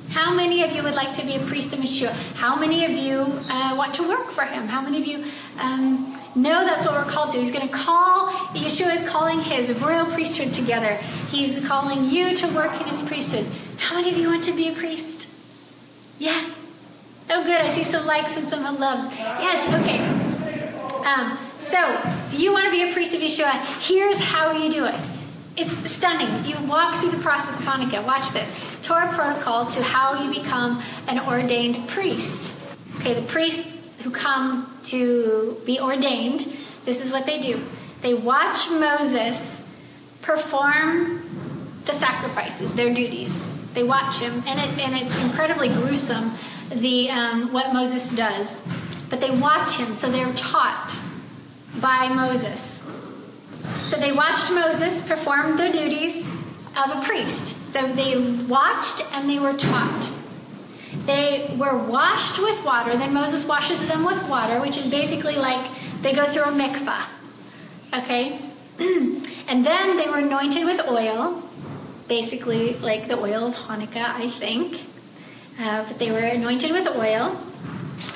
How many of you would like to be a priest of Yeshua? How many of you want to work for him? How many of you know that's what we're called to? He's going to Yeshua is calling his royal priesthood together. He's calling you to work in his priesthood. How many of you want to be a priest? Yeah. Oh, good. I see some likes and some loves. Yes. Okay. So, if you want to be a priest of Yeshua, here's how you do it. It's stunning. You walk through the process of Hanukkah. Watch this. Torah protocol to how you become an ordained priest. Okay, the priests who come to be ordained, this is what they do. They watch Moses perform the sacrifices, their duties. They watch him, and it's incredibly gruesome what Moses does, but they watch him, so they're taught by Moses. So they watched Moses perform the duties of a priest. So they watched and they were taught. They were washed with water. Then Moses washes them with water, which is basically like they go through a mikvah. Okay? And then they were anointed with oil, basically like the oil of Hanukkah, I think. But they were anointed with oil.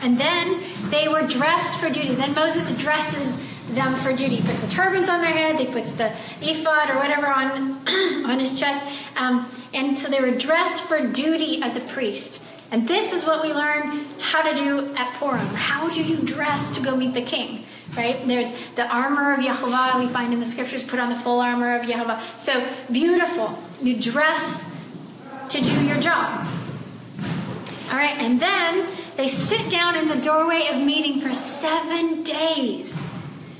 And then they were dressed for duty. Then Moses dresses them for duty. He puts the turbans on their head. He puts the ephod or whatever on his chest. And so they were dressed for duty as a priest. And this is what we learn how to do at Purim. How do you dress to go meet the king? Right? There's the armor of YHVH we find in the scriptures. Put on the full armor of YHVH. So beautiful. You dress to do your job. All right. And then they sit down in the doorway of meeting for 7 days.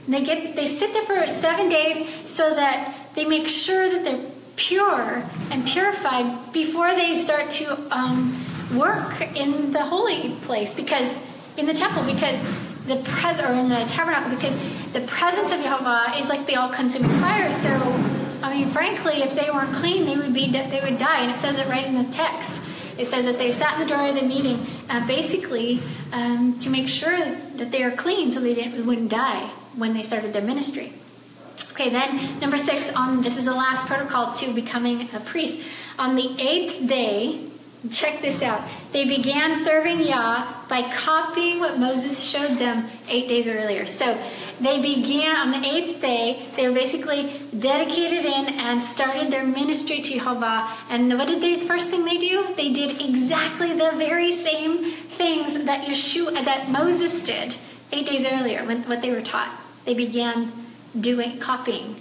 And they sit there for 7 days so that they make sure that they're pure and purified before they start to work in the holy place, because in the temple, because in the tabernacle, because the presence of YHVH is like the all-consuming fire. So, I mean, frankly, if they weren't clean, they would die, and it says it right in the text. It says that they sat in the doorway of the meeting, basically to make sure that they are clean, so they wouldn't die when they started their ministry. Okay, then number 6, this is the last protocol to becoming a priest. On the 8th day, check this out. They began serving Yah by copying what Moses showed them 8 days earlier. So they began on the 8th day. They were basically dedicated in and started their ministry to YHVH. And what did the first thing they do? They did exactly the very same things that Moses did 8 days earlier, what they were taught. They began copying.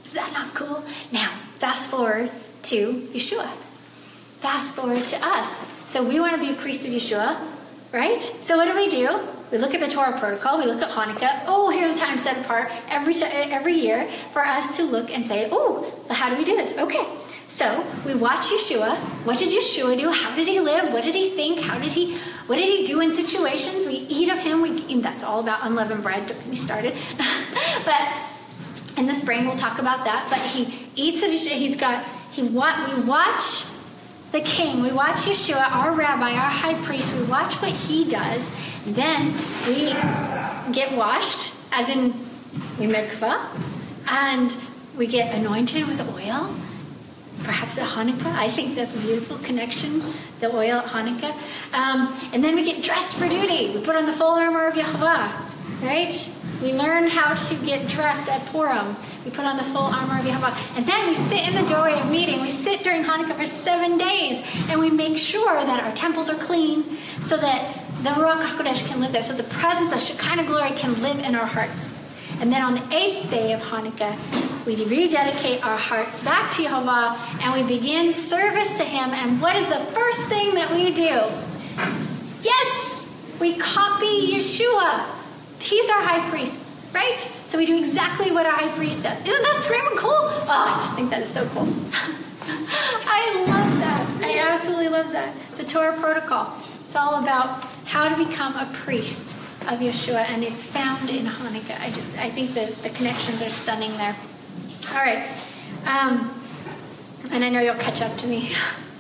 Is that not cool? Now, fast forward to Yeshua. Fast forward to us. So we want to be a priest of Yeshua, right? So what do? We look at the Torah protocol. We look at Hanukkah. Oh, here's a time set apart every year for us to look and say, oh, how do we do this? Okay. So we watch Yeshua. What did Yeshua do? How did he live? What did he think? What did he do in situations? We eat of him. And that's all about unleavened bread. Don't get me started. But in the spring, we'll talk about that. But he eats of Yeshua. We watch the king. We watch Yeshua, our rabbi, our high priest. We watch what he does. Then we get washed, as in we mikvah, and we get anointed with oil. Perhaps at Hanukkah. I think that's a beautiful connection, the oil at Hanukkah. And then we get dressed for duty. We put on the full armor of YHVH, right? We learn how to get dressed at Purim. We put on the full armor of YHVH. And then we sit in the doorway of meeting. We sit during Hanukkah for 7 days. And we make sure that our temples are clean so that the Ruach HaKodesh can live there. So the presence of Shekinah glory can live in our hearts. And then on the 8th day of Hanukkah, we rededicate our hearts back to YHVH, and we begin service to him. And what is the first thing that we do? Yes! We copy Yeshua. He's our high priest, right? So we do exactly what our high priest does. Isn't that screaming cool? Oh, I just think that is so cool. I love that. I absolutely love that. The Torah protocol. It's all about how to become a priest of Yeshua, and it's found in Hanukkah. I think the connections are stunning there. All right. And I know you'll catch up to me.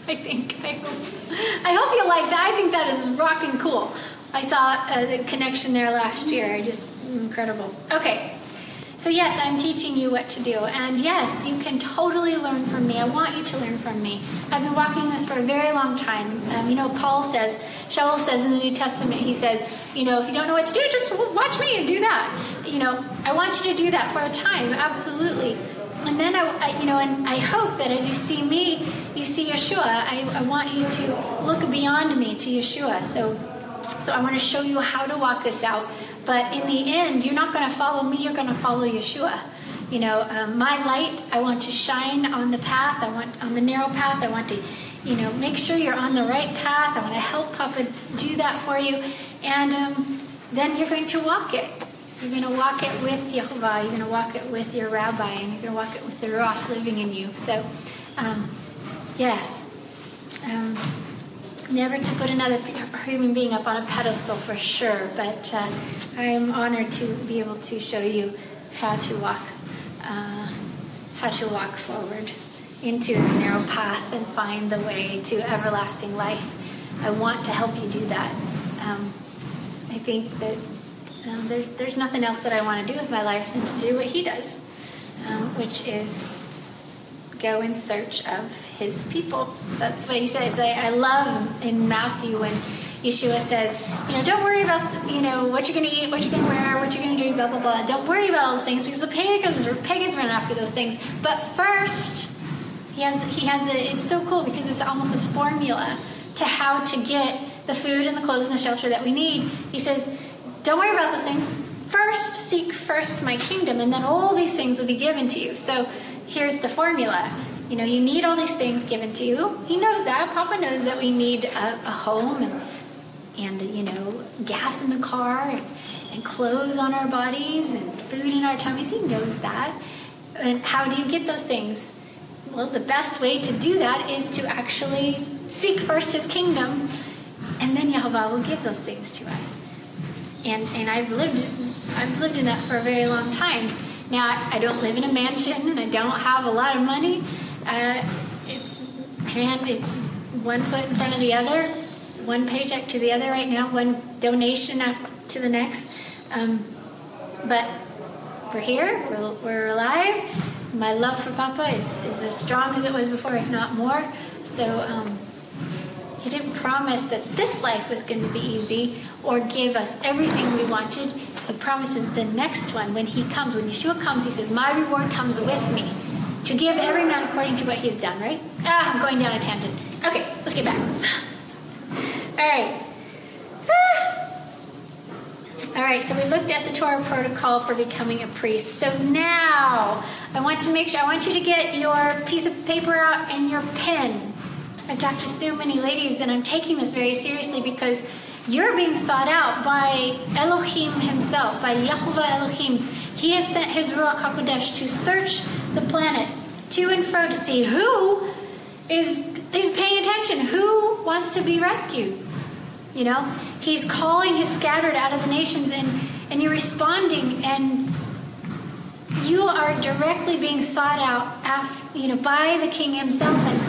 I hope you like that. I think that is rocking cool. I saw the connection there last year. Incredible. Okay. So yes, I'm teaching you what to do. And yes, you can totally learn from me. I want you to learn from me. I've been walking this for a very long time. Shaul says in the New Testament, he says, if you don't know what to do, just watch me and do that. I want you to do that for a time. Absolutely. And then I hope that as you see me, you see Yeshua. I want you to look beyond me to Yeshua. So I want to show you how to walk this out. But in the end, you're not going to follow me. You're going to follow Yeshua. My light, I want to shine on the path. On the narrow path. I want to, make sure you're on the right path. I want to help Papa do that for you. And then you're going to walk it. You're going to walk it with YHVH. You're going to walk it with your rabbi. And you're going to walk it with the Ruach living in you. So, yes. Never to put another human being up on a pedestal for sure, but I am honored to be able to show you how to walk forward into this narrow path and find the way to everlasting life. I want to help you do that. I think that there's nothing else that I want to do with my life than to do what he does, which is go in search of his people. That's what he says. I love in Matthew when Yeshua says, don't worry about, what you're going to eat, what you're going to wear, what you're going to do, blah, blah, blah. Don't worry about all those things because the pagans run after those things. But first, it's so cool because it's almost this formula to how to get the food and the clothes and the shelter that we need. He says, don't worry about those things. First, seek first my kingdom, and then all these things will be given to you. So here's the formula. You need all these things given to you. He knows that. Papa knows that we need a home and gas in the car and clothes on our bodies and food in our tummies. He knows that. And how do you get those things? Well, the best way to do that is to actually seek first his kingdom, and then YHVH will give those things to us. And I've lived in that for a very long time. Now, I don't live in a mansion, and I don't have a lot of money. It's one foot in front of the other, one paycheck to the other right now, one donation to the next. But we're here, we're alive. My love for Papa is as strong as it was before, if not more. So he didn't promise that this life was going to be easy or give us everything we wanted. He promises the next one, when he comes, when Yeshua comes, he says, my reward comes with me to give every man according to what he has done, right? I'm going down a tangent. Okay, let's get back. All right. All right, so we looked at the Torah protocol for becoming a priest. So now I want you to get your piece of paper out and your pen. I've talked to so many ladies, and I'm taking this very seriously because you're being sought out by Elohim himself, by YHVH Elohim. He has sent his Ruach HaKodesh to search the planet to and fro to see who is paying attention, who wants to be rescued. He's calling his scattered out of the nations, and you're responding, and you are directly being sought out by the King himself. And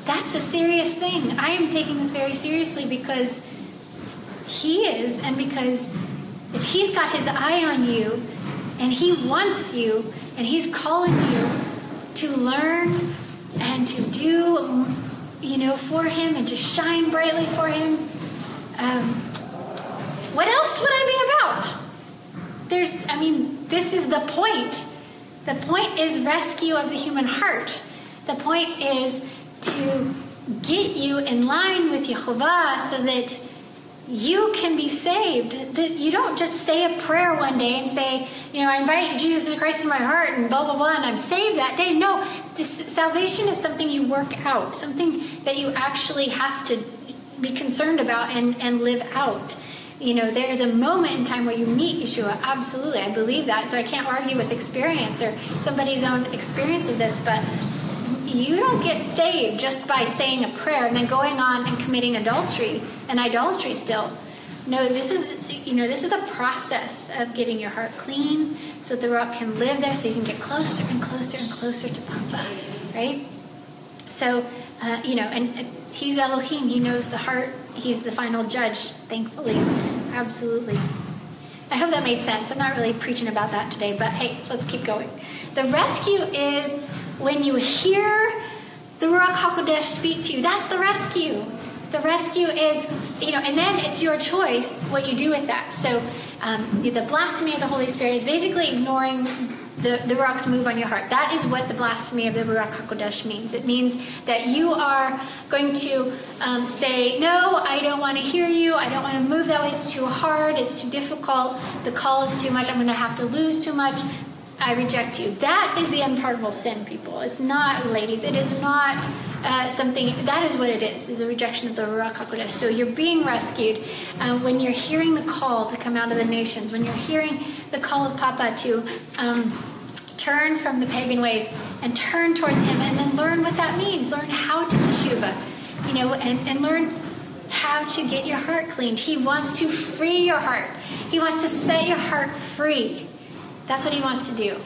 that's a serious thing. I am taking this very seriously because he is, and because if he's got his eye on you and he wants you and he's calling you to learn and to do, for him and to shine brightly for him, what else would I be about? This is the point. The point is rescue of the human heart. The point is to get you in line with YHVH so that you can be saved. That you don't just say a prayer one day and say, I invite Jesus Christ into my heart and blah, blah, blah, and I'm saved that day. No, salvation is something you work out, something that you actually have to be concerned about and live out. There's a moment in time where you meet Yeshua. Absolutely, I believe that. So I can't argue with experience or somebody's own experience of this, but you don't get saved just by saying a prayer and then going on and committing adultery and idolatry still. No, this is a process of getting your heart clean so that the rock can live there, so you can get closer and closer and closer to Papa, right? So, and he's Elohim. He knows the heart. He's the final judge, thankfully. Absolutely. I hope that made sense. I'm not really preaching about that today, but hey, let's keep going. The rescue is when you hear the Ruach HaKodesh speak to you. That's the rescue. The rescue is, and then it's your choice what you do with that. So the blasphemy of the Holy Spirit is basically ignoring the Ruach's move on your heart. That is what the blasphemy of the Ruach HaKodesh means. It means that you are going to say, no, I don't want to hear you. I don't want to move that way. It's too hard. It's too difficult. The call is too much. I'm going to have to lose too much. I reject you. That is the unpardonable sin, people. It's not, ladies, it is not something, that is what it is a rejection of the Ruach HaKodesh. So you're being rescued when you're hearing the call to come out of the nations, when you're hearing the call of Papa to turn from the pagan ways. and turn towards him, and then learn what that means. Learn how to teshuvah, and learn how to get your heart cleaned. He wants to free your heart. He wants to set your heart free. That's what he wants to do.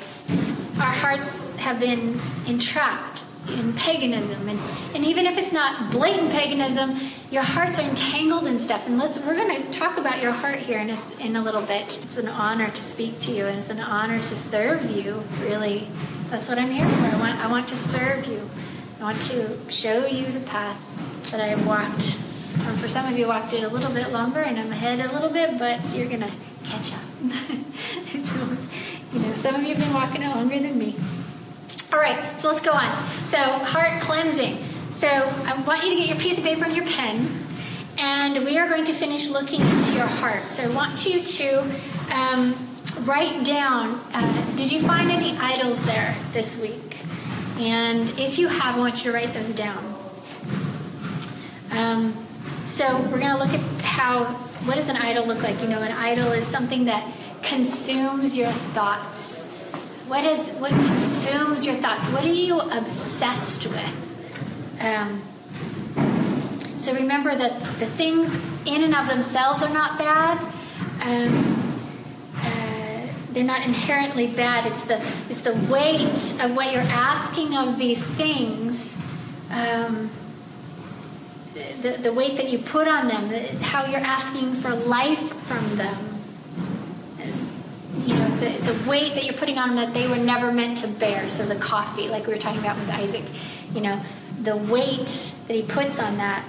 Our hearts have been entrapped in paganism, and even if it's not blatant paganism, your hearts are entangled in stuff. And we're going to talk about your heart here in a little bit. It's an honor to speak to you, and it's an honor to serve you. Really, that's what I'm here for. I want to serve you. I want to show you the path that I have walked. For some of you, walked it a little bit longer, and I'm ahead a little bit, but you're going to catch up. So, some of you have been walking it longer than me. All right, so let's go on. So, heart cleansing. So, I want you to get your piece of paper and your pen, and we are going to finish looking into your heart. So, I want you to write down, did you find any idols there this week? And if you have, I want you to write those down. So we're going to look at what does an idol look like? An idol is something that consumes your thoughts. What consumes your thoughts? What are you obsessed with? So remember that the things in and of themselves are not bad. They're not inherently bad. It's the weight of what you're asking of these things. The weight that you put on them, how you're asking for life from them. It's a weight that you're putting on them that they were never meant to bear. So the coffee, like we were talking about with Isaac, the weight that he puts on that,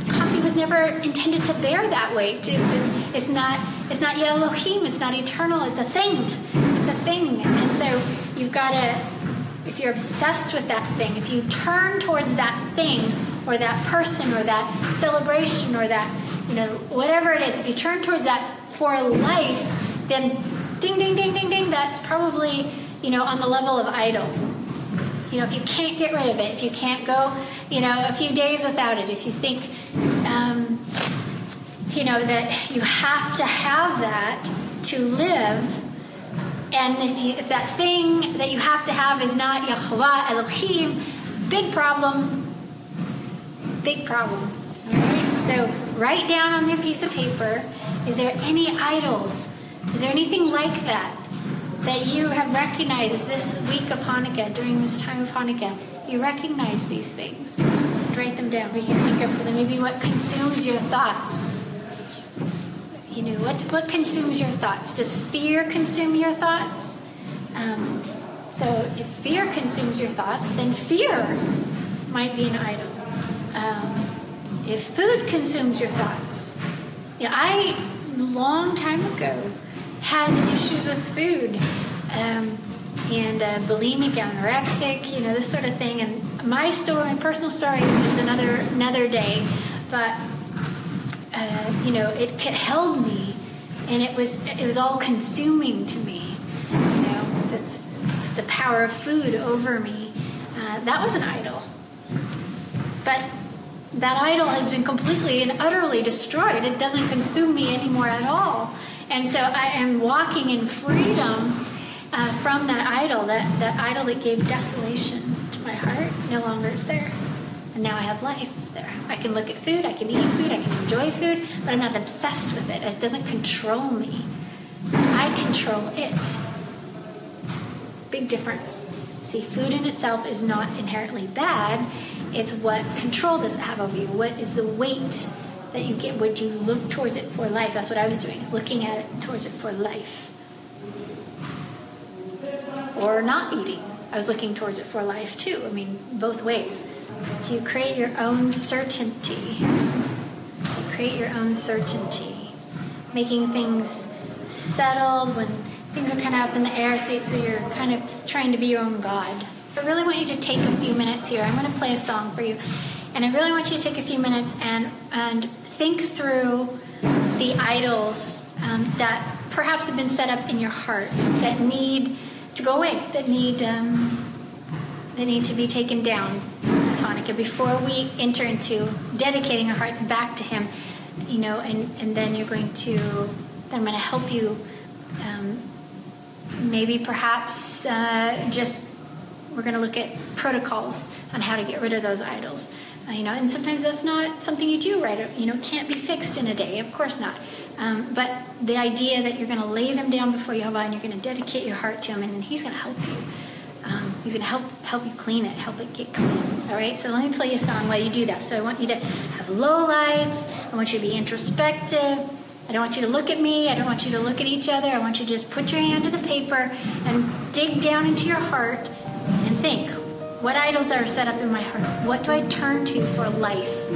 coffee was never intended to bear that weight. It's not Elohim, it's not eternal, it's a thing. It's a thing. And so you've got to, if you're obsessed with that thing, if you turn towards that thing, or that person, or that celebration, or that, whatever it is, if you turn towards that for life, then ding, ding, ding, ding, ding, that's probably, on the level of idol. If you can't get rid of it, if you can't go, a few days without it, if you think, that you have to have that to live, and if that thing that you have to have is not YHVH Elohim, big problem. Big problem. All right? So write down on your piece of paper, is there any idols? Is there anything like that you have recognized this week of Hanukkah, during this time of Hanukkah? You recognize these things. Write them down. We can think of maybe what consumes your thoughts. What consumes your thoughts? Does fear consume your thoughts? So if fear consumes your thoughts, then fear might be an idol. If food consumes your thoughts, I long time ago had issues with food, and bulimic, anorexic, this sort of thing. And my personal story is another day, but it held me, and it was all consuming to me. The power of food over me. That was an idol, but that idol has been completely and utterly destroyed. It doesn't consume me anymore at all. And so I am walking in freedom from that idol. That idol that gave desolation to my heart no longer is there. And now I have life there. I can look at food, I can eat food, I can enjoy food, but I'm not obsessed with it. It doesn't control me. I control it. Big difference. See, food in itself is not inherently bad. It's what control does it have over you? What is the weight that you get? Would you look towards it for life? That's what I was doing, is looking at it towards it for life. Or not eating. I was looking towards it for life too. Both ways. Do you create your own certainty? Do you create your own certainty? Making things settled when things are kind of up in the air, so you're kind of trying to be your own God. I really want you to take a few minutes here. I'm going to play a song for you. And I really want you to take a few minutes and think through the idols that perhaps have been set up in your heart that need to go away, that need to be taken down this Hanukkah before we enter into dedicating our hearts back to Him. And then I'm going to help you maybe perhaps just we're going to look at protocols on how to get rid of those idols. And sometimes that's not something you do right. It can't be fixed in a day. Of course not. But the idea that you're going to lay them down before Yehovah and you're going to dedicate your heart to him, and he's going to help you. He's going to help you clean it, help it get clean. All right? So let me play you a song while you do that. So I want you to have low lights. I want you to be introspective. I don't want you to look at me. I don't want you to look at each other. I want you to just put your hand to the paper and dig down into your heart and think, what idols are set up in my heart? What do I turn to for life?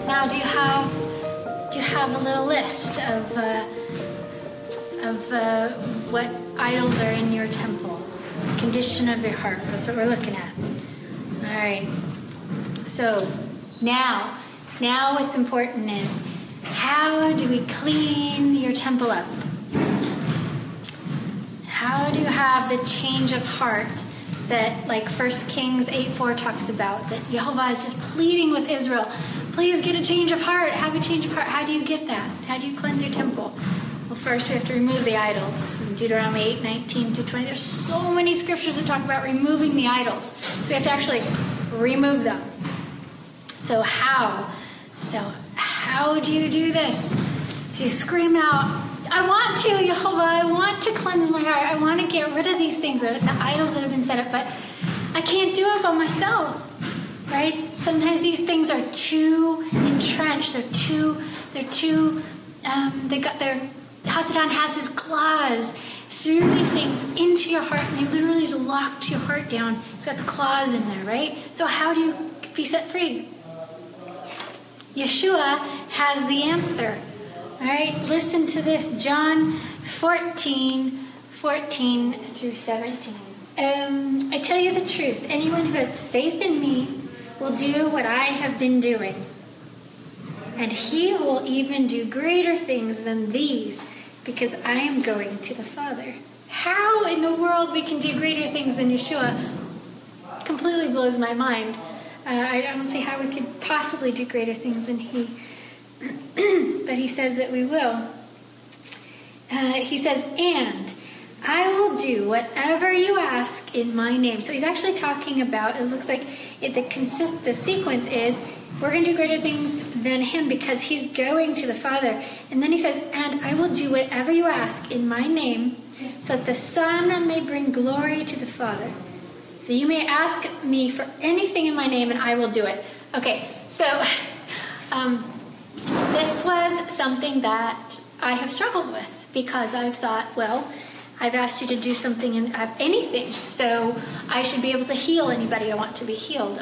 Now, do you have a little list of what idols are in your temple? Condition of your heart. That's what we're looking at. All right. So now what's important is, how do we clean your temple up? How do you have the change of heart that, like 1 Kings 8:4 talks about, that Yehovah is just pleading with Israel, please get a change of heart, have a change of heart. How do you get that? How do you cleanse your temple? Well, first we have to remove the idols. In Deuteronomy 8:19-20, there's so many scriptures that talk about removing the idols. So we have to actually remove them. So how do you do this? So you scream out, I want to, Yehovah, I want to cleanse my heart. I want to get rid of these things, the idols that have been set up, but I can't do it by myself, right? Sometimes these things are too entrenched. Hasatan has his claws through these things into your heart, and he literally has locked your heart down. He's got the claws in there, right? So how do you be set free? Yeshua has the answer. All right, listen to this. John 14:14-17. I tell you the truth. Anyone who has faith in me will do what I have been doing. And he will even do greater things than these, because I am going to the Father. How in the world we can do greater things than Yeshua completely blows my mind. I don't see how we could possibly do greater things than he. But he says that we will. He says, and I will do whatever you ask in my name. So he's actually talking about, it looks like the sequence is, we're going to do greater things than him because he's going to the Father. And then he says, and I will do whatever you ask in my name, so that the Son may bring glory to the Father. So you may ask me for anything in my name, and I will do it. Okay, so this was something that I have struggled with, because I've thought, well, I've asked you to do something in anything, so I should be able to heal anybody I want to be healed,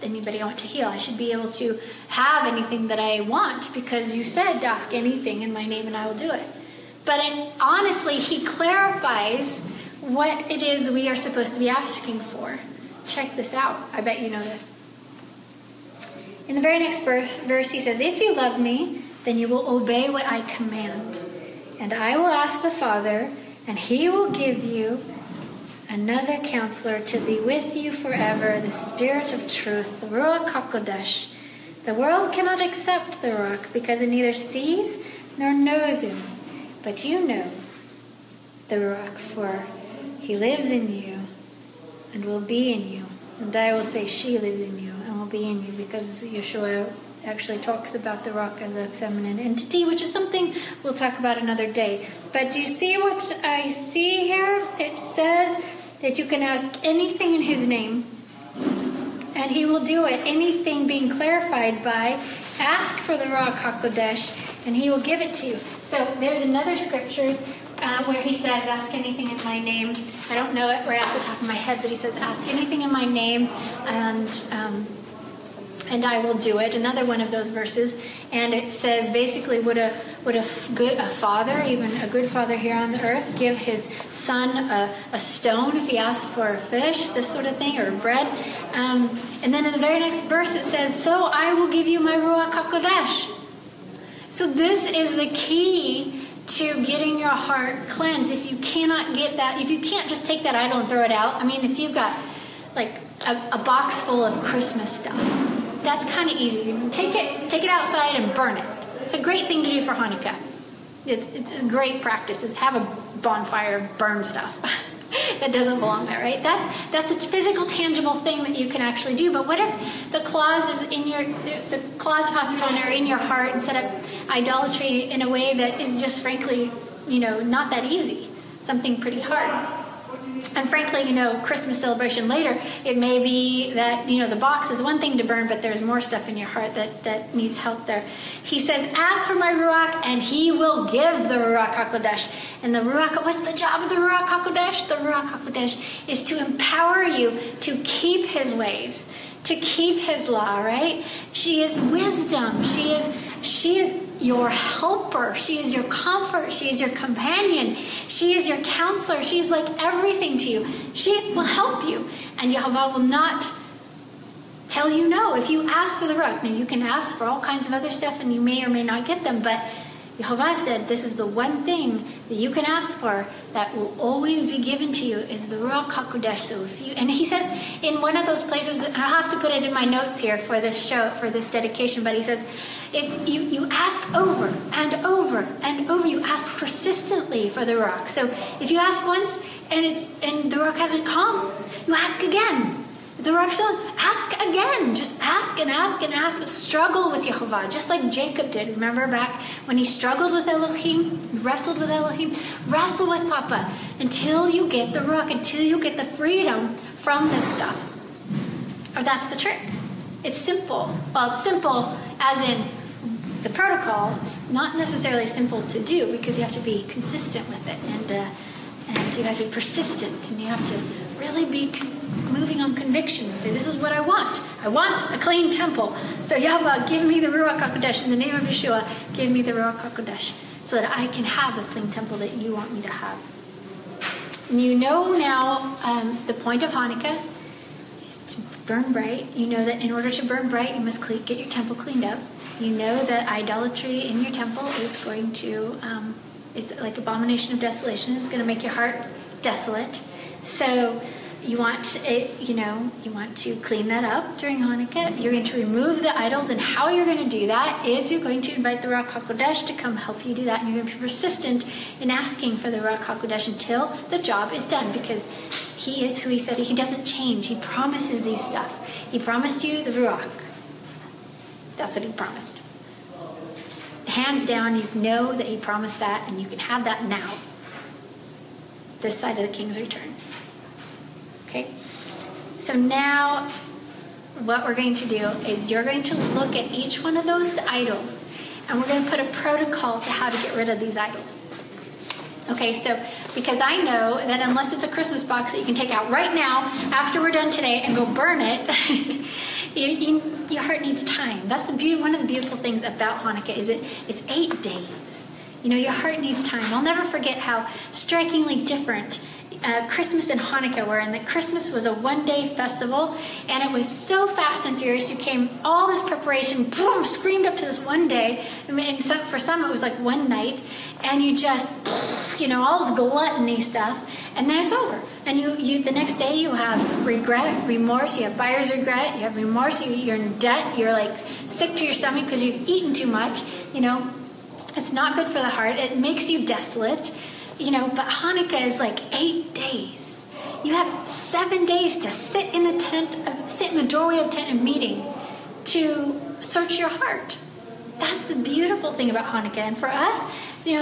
anybody I want to heal. I should be able to have anything that I want, because you said, ask anything in my name and I will do it. But honestly, he clarifies what it is we are supposed to be asking for. Check this out. I bet you know this. In the very next verse, he says, if you love me, then you will obey what I command. And I will ask the Father, and he will give you another counselor to be with you forever, the Spirit of truth, the Ruach HaKodesh. The world cannot accept the Ruach, because it neither sees nor knows him. But you know the Ruach, for he lives in you and will be in you. And I will say she lives in you and will be in you, because Yeshua actually talks about the rock as a feminine entity, which is something we'll talk about another day. But do you see what I see here? It says that you can ask anything in his name, and he will do it. Anything being clarified by ask for the Ruach HaKodesh, and he will give it to you. So there's another scriptures where he says, ask anything in my name. I don't know it right off the top of my head, but he says, ask anything in my name, and I will do it. Another one of those verses. And it says, basically, would a father, even a good father here on the earth, give his son a stone if he asks for a fish, this sort of thing, or bread? And then in the very next verse it says, so I will give you my Ruach HaKodesh. So this is the key to getting your heart cleansed. If you cannot get that, if you can't just take that idol and throw it out, I mean, if you've got like a box full of Christmas stuff, that's kind of easy. You take it outside and burn it. It's a great thing to do for Hanukkah. It's a great practice. Is have a bonfire, burn stuff that doesn't belong there, right? That's a physical, tangible thing that you can actually do. But what if the claws of Hasatan are in your heart and set up idolatry in a way that is just frankly, not that easy, something pretty hard. And frankly, Christmas celebration later, it may be that, the box is one thing to burn, but there's more stuff in your heart that needs help there. He says, ask for my Ruach, and he will give the Ruach HaKodesh. And the Ruach, what's the job of the Ruach HaKodesh? The Ruach HaKodesh is to empower you to keep his ways, to keep his law, right? She is wisdom. She is your helper. She is your comfort. She is your companion. She is your counselor. She is like everything to you. She will help you. And Yehovah will not tell you no if you ask for the Ruach. Now, you can ask for all kinds of other stuff, and you may or may not get them, but YHVH said, this is the one thing that you can ask for that will always be given to you is the Ruach HaKodesh. So if you, and he says in one of those places, and I'll have to put it in my notes here for this show, for this dedication, but he says, if you ask over and over and over, you ask persistently for the Ruach. So if you ask once and the Ruach hasn't come, you ask again. The Ruach said, ask again. Just ask and ask and ask. Struggle with YHVH, just like Jacob did. Remember back when he struggled with Elohim, he wrestled with Elohim? Wrestle with Papa until you get the Ruach, until you get the freedom from this stuff. Or that's the trick. It's simple. Well, it's simple as in the protocol. It's not necessarily simple to do because you have to be consistent with it. And you have to be persistent. And you have to really be moving on conviction and say, this is what I want. I want a clean temple. So YHVH, give me the Ruach HaKodesh. In the name of Yeshua, give me the Ruach HaKodesh so that I can have the clean temple that you want me to have. And you know now the point of Hanukkah is to burn bright. You know that in order to burn bright, you must get your temple cleaned up. You know that idolatry in your temple is going to, it's like abomination of desolation. It's going to make your heart desolate. So you want to clean that up during Hanukkah. You're going to remove the idols, and how you're going to do that is you're going to invite the Ruach HaKodesh to come help you do that, and you're going to be persistent in asking for the Ruach HaKodesh until the job is done, because he is who he said. He doesn't change. He promises you stuff. He promised you the Ruach. That's what he promised. Hands down, you know that he promised that, and you can have that now, this side of the King's return. Okay, so now what we're going to do is you're going to look at each one of those idols, and we're going to put a protocol to how to get rid of these idols. Okay, so because I know that unless it's a Christmas box that you can take out right now after we're done today and go burn it, your heart needs time. That's one of the beautiful things about Hanukkah is it's 8 days. You know, your heart needs time. I'll never forget how strikingly different Christmas and Hanukkah were, and that Christmas was a one-day festival, and it was so fast and furious. You came, all this preparation, boom, screamed up to this one day. I mean, and for some it was like one night, and you just, all this gluttony stuff, and then it's over. And you the next day you have regret, remorse, you have buyer's regret, you have remorse, you're in debt, you're like sick to your stomach because you've eaten too much. It's not good for the heart. It makes you desolate. But Hanukkah is like 8 days. You have 7 days to sit in the doorway of tent of meeting to search your heart. That's the beautiful thing about Hanukkah. And for us,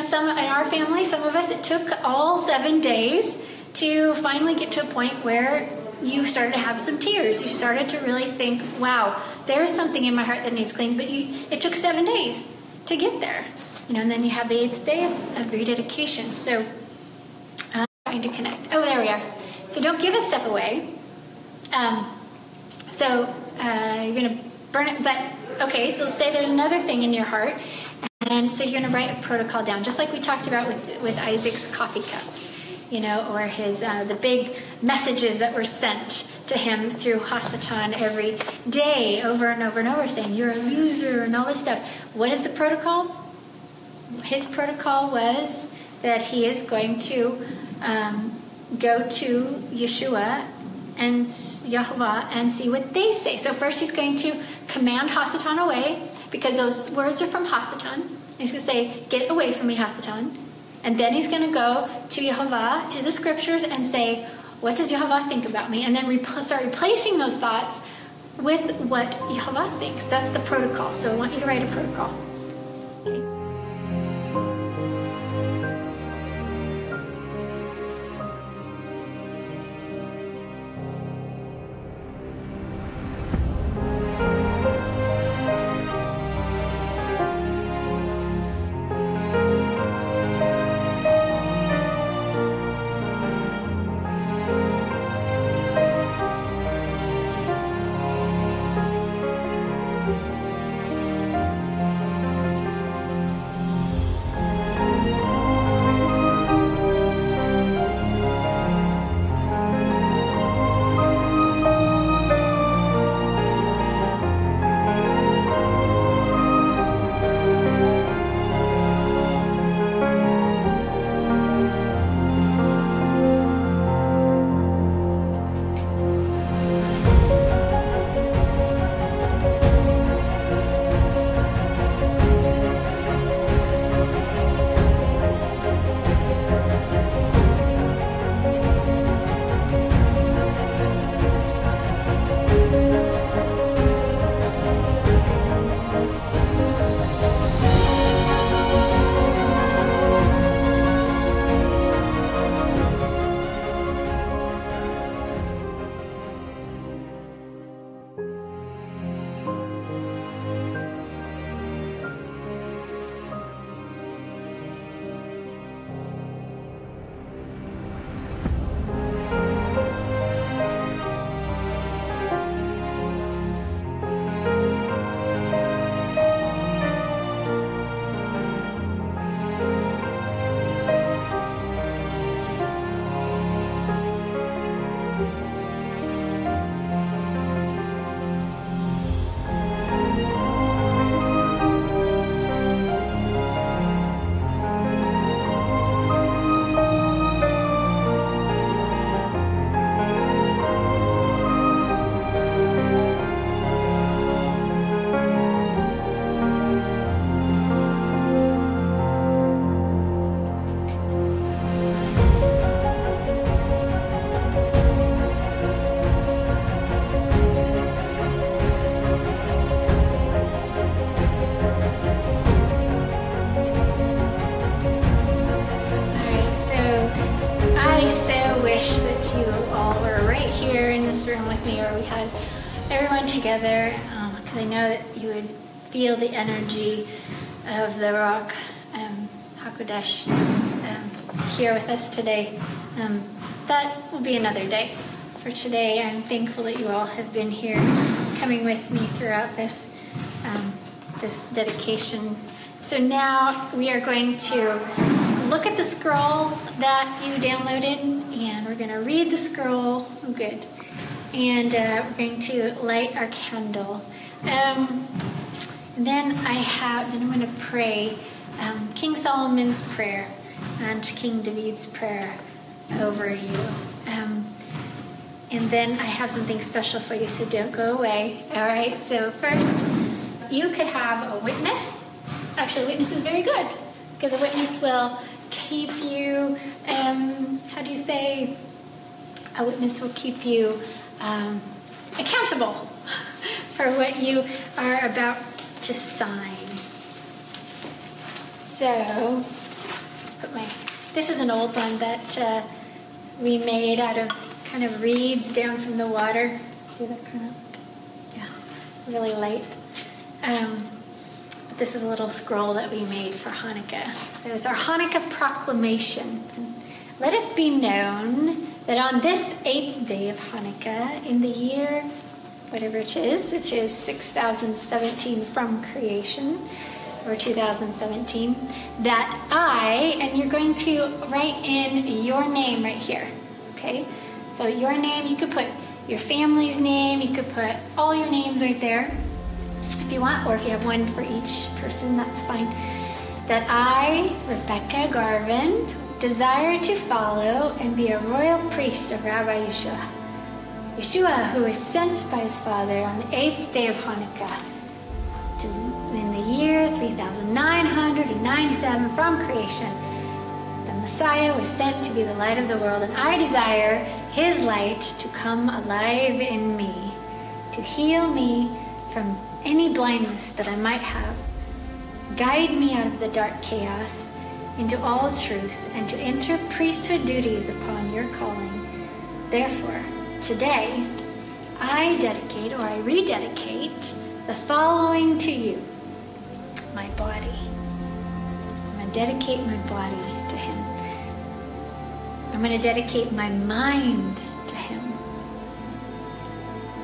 some in our family, some of us, it took all 7 days to finally get to a point where you started to have some tears. You started to really think, wow, there's something in my heart that needs cleaned. But it took 7 days to get there. And then you have the 8th day of rededication. So, trying to connect. Oh, there we are. So don't give us stuff away. You're going to burn it. But, okay, so let's say there's another thing in your heart. And so you're going to write a protocol down, just like we talked about with Isaac's coffee cups, or his the big messages that were sent to him through Hasatan every day, over and over and over, saying, you're a loser and all this stuff. What is the protocol? His protocol was that he is going to go to Yeshua and YHVH and see what they say. So first he's going to command Hasatan away, because those words are from Hasatan. He's going to say, get away from me, Hasatan. And then he's going to go to YHVH, to the scriptures, and say, what does YHVH think about me? And then start replacing those thoughts with what YHVH thinks. That's the protocol. So I want you to write a protocol. this room with me, or we had everyone together, because I know that you would feel the energy of the Rock HaKodesh here with us today. That will be another day. For today, I'm thankful that you all have been here, coming with me throughout this this dedication. So now we are going to look at the scroll that you downloaded, and we're going to read the scroll. Oh, good. And we're going to light our candle. Then I'm going to pray King Solomon's prayer and King David's prayer over you. And then I have something special for you, so don't go away. All right, so first, you could have a witness. Actually, a witness is very good, because a witness will keep you, how do you say? A witness will keep you accountable for what you are about to sign. So, let's put this is an old one that we made out of kind of reeds down from the water. See that kind of, yeah, really light. But this is a little scroll that we made for Hanukkah. So it's our Hanukkah proclamation. Let it be known that on this 8th day of Hanukkah, in the year, whatever it is 6017 from creation, or 2017, that I, and you're going to write in your name right here, okay? So your name, you could put your family's name, you could put all your names right there if you want, or if you have one for each person, that's fine. That I, Rebekah Garvin, desire to follow and be a royal priest of Rabbi Yeshua. Yeshua, who was sent by his Father on the 8th day of Hanukkah, in the year 3997 from creation. The Messiah was sent to be the light of the world, and I desire his light to come alive in me, to heal me from any blindness that I might have, guide me out of the dark chaos into all truth, and to enter priesthood duties upon your calling. Therefore, today, I dedicate, or I rededicate, the following to you: my body. So I'm going to dedicate my body to him. I'm going to dedicate my mind to him.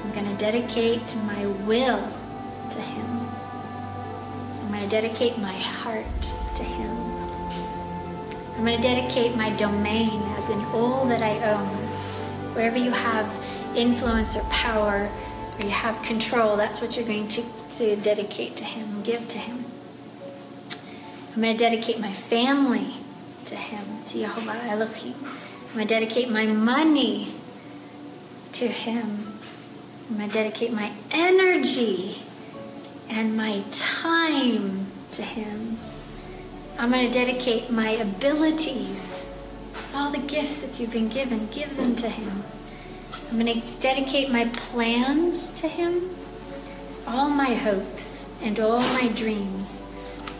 I'm going to dedicate my will to him. I'm going to dedicate my heart to him. I'm going to dedicate my domain, as in all that I own. Wherever you have influence or power, or you have control, that's what you're going to dedicate to him, give to him. I'm going to dedicate my family to him, to YHVH Elohim. I'm going to dedicate my money to him. I'm going to dedicate my energy and my time to him. I'm going to dedicate my abilities, all the gifts that you've been given, give them to him. I'm going to dedicate my plans to him. All my hopes and all my dreams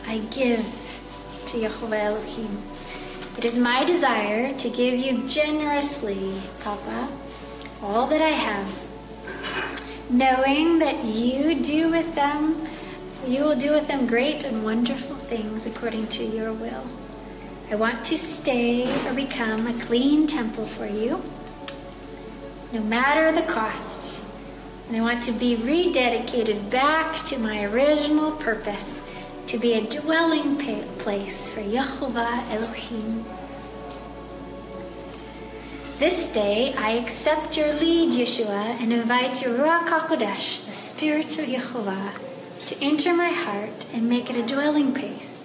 I give to YHVH Elohim. It is my desire to give you generously, Papa, all that I have, knowing that you will do with them great and wonderful things according to your will. I want to stay or become a clean temple for you, no matter the cost. And I want to be rededicated back to my original purpose, to be a dwelling place for YHVH Elohim. This day, I accept your lead, Yeshua, and invite your Ruach HaKodesh, the Spirit of YHVH, to enter my heart and make it a dwelling place,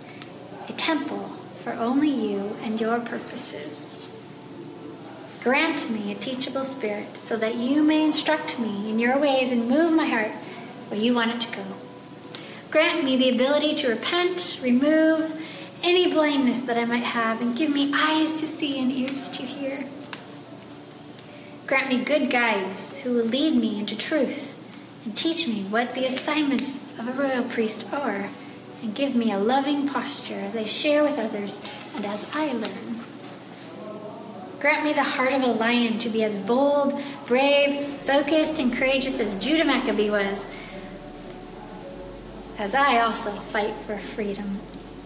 a temple for only you and your purposes. Grant me a teachable spirit so that you may instruct me in your ways and move my heart where you want it to go. Grant me the ability to repent, remove any blindness that I might have, and give me eyes to see and ears to hear. Grant me good guides who will lead me into truth and teach me what the assignments of a royal priest are, and give me a loving posture as I share with others and as I learn. Grant me the heart of a lion to be as bold, brave, focused, and courageous as Judah Maccabee was, as I also fight for freedom,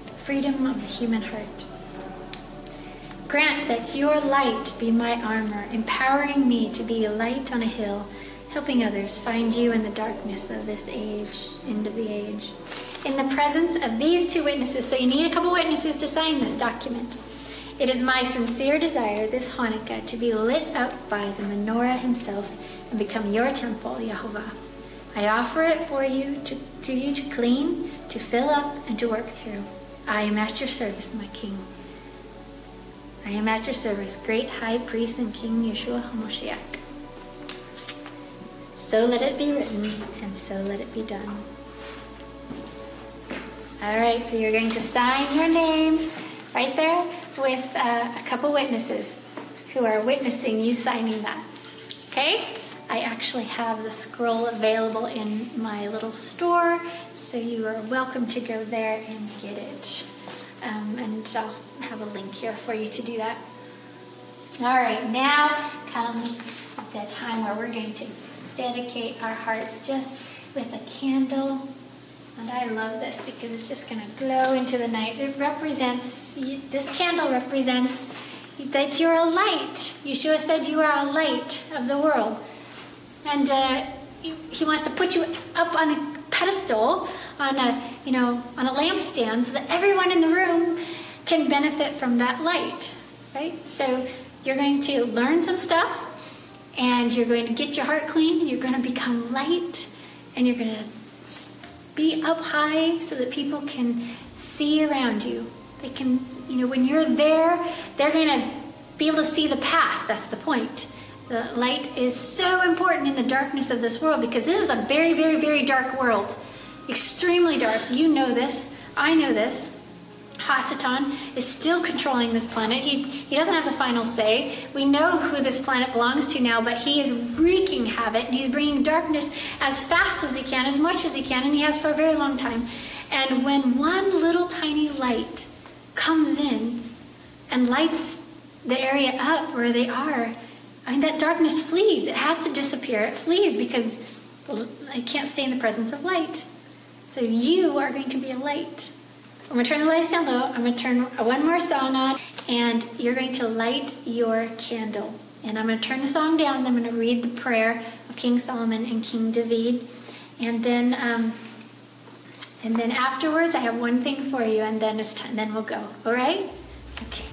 the freedom of the human heart. Grant that your light be my armor, empowering me to be a light on a hill, helping others find you in the darkness of this age, end of the age. In the presence of these two witnesses, so you need a couple witnesses to sign this document. It is my sincere desire this Hanukkah to be lit up by the menorah himself and become your temple, Yehovah. I offer it for you to clean, to fill up, and to work through. I am at your service, my King. I am at your service, great High Priest and King Yeshua HaMashiach. So let it be written, and so let it be done. All right, so you're going to sign your name right there with a couple witnesses who are witnessing you signing that. Okay? I actually have the scroll available in my little store, so you are welcome to go there and get it. And I'll have a link here for you to do that. All right, now comes the time where we're going to dedicate our hearts just with a candle. And I love this because it's just going to glow into the night. It represents, this candle represents that you're a light. Yeshua said you are a light of the world. And he wants to put you up on a pedestal, on a lampstand, so that everyone in the room can benefit from that light, right? So you're going to learn some stuff, and you're going to get your heart clean, and you're going to become light, and you're going to be up high so that people can see around you. They can, when you're there, they're going to be able to see the path. That's the point. The light is so important in the darkness of this world because this is a very, very, very dark world. Extremely dark. You know this. I know this. Hasatan is still controlling this planet. He doesn't have the final say. We know who this planet belongs to now, but he is wreaking havoc, and he's bringing darkness as fast as he can, as much as he can, and he has for a very long time. And when one little tiny light comes in and lights the area up where they are, that darkness flees. It has to disappear. It flees because it can't stay in the presence of light. So you are going to be a light. I'm going to turn the lights down low. I'm going to turn one more song on, and you're going to light your candle. And I'm going to turn the song down, and I'm going to read the prayer of King Solomon and King David. And then afterwards, I have one thing for you, and then it's time. Then we'll go. All right? Okay.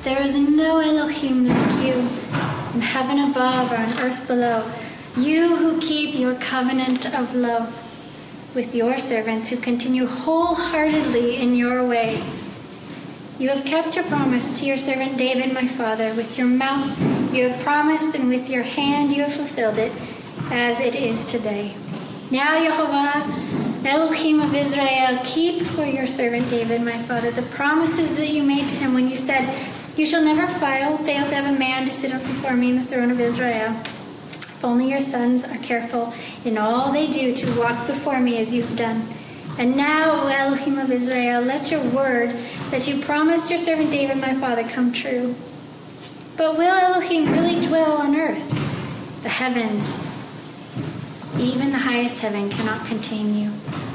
There is no Elohim like you in heaven above or on earth below. You who keep your covenant of love with your servants who continue wholeheartedly in your way. You have kept your promise to your servant David, my father. With your mouth you have promised, and with your hand you have fulfilled it, as it is today. Now, Yehovah, Elohim of Israel, keep for your servant David, my father, the promises that you made to him when you said, you shall never fail to have a man to sit up before me in the throne of Israel. If only your sons are careful in all they do to walk before me as you've done. And now, O Elohim of Israel, let your word that you promised your servant David, my father, come true. But will Elohim really dwell on earth? The heavens, even the highest heaven, cannot contain you.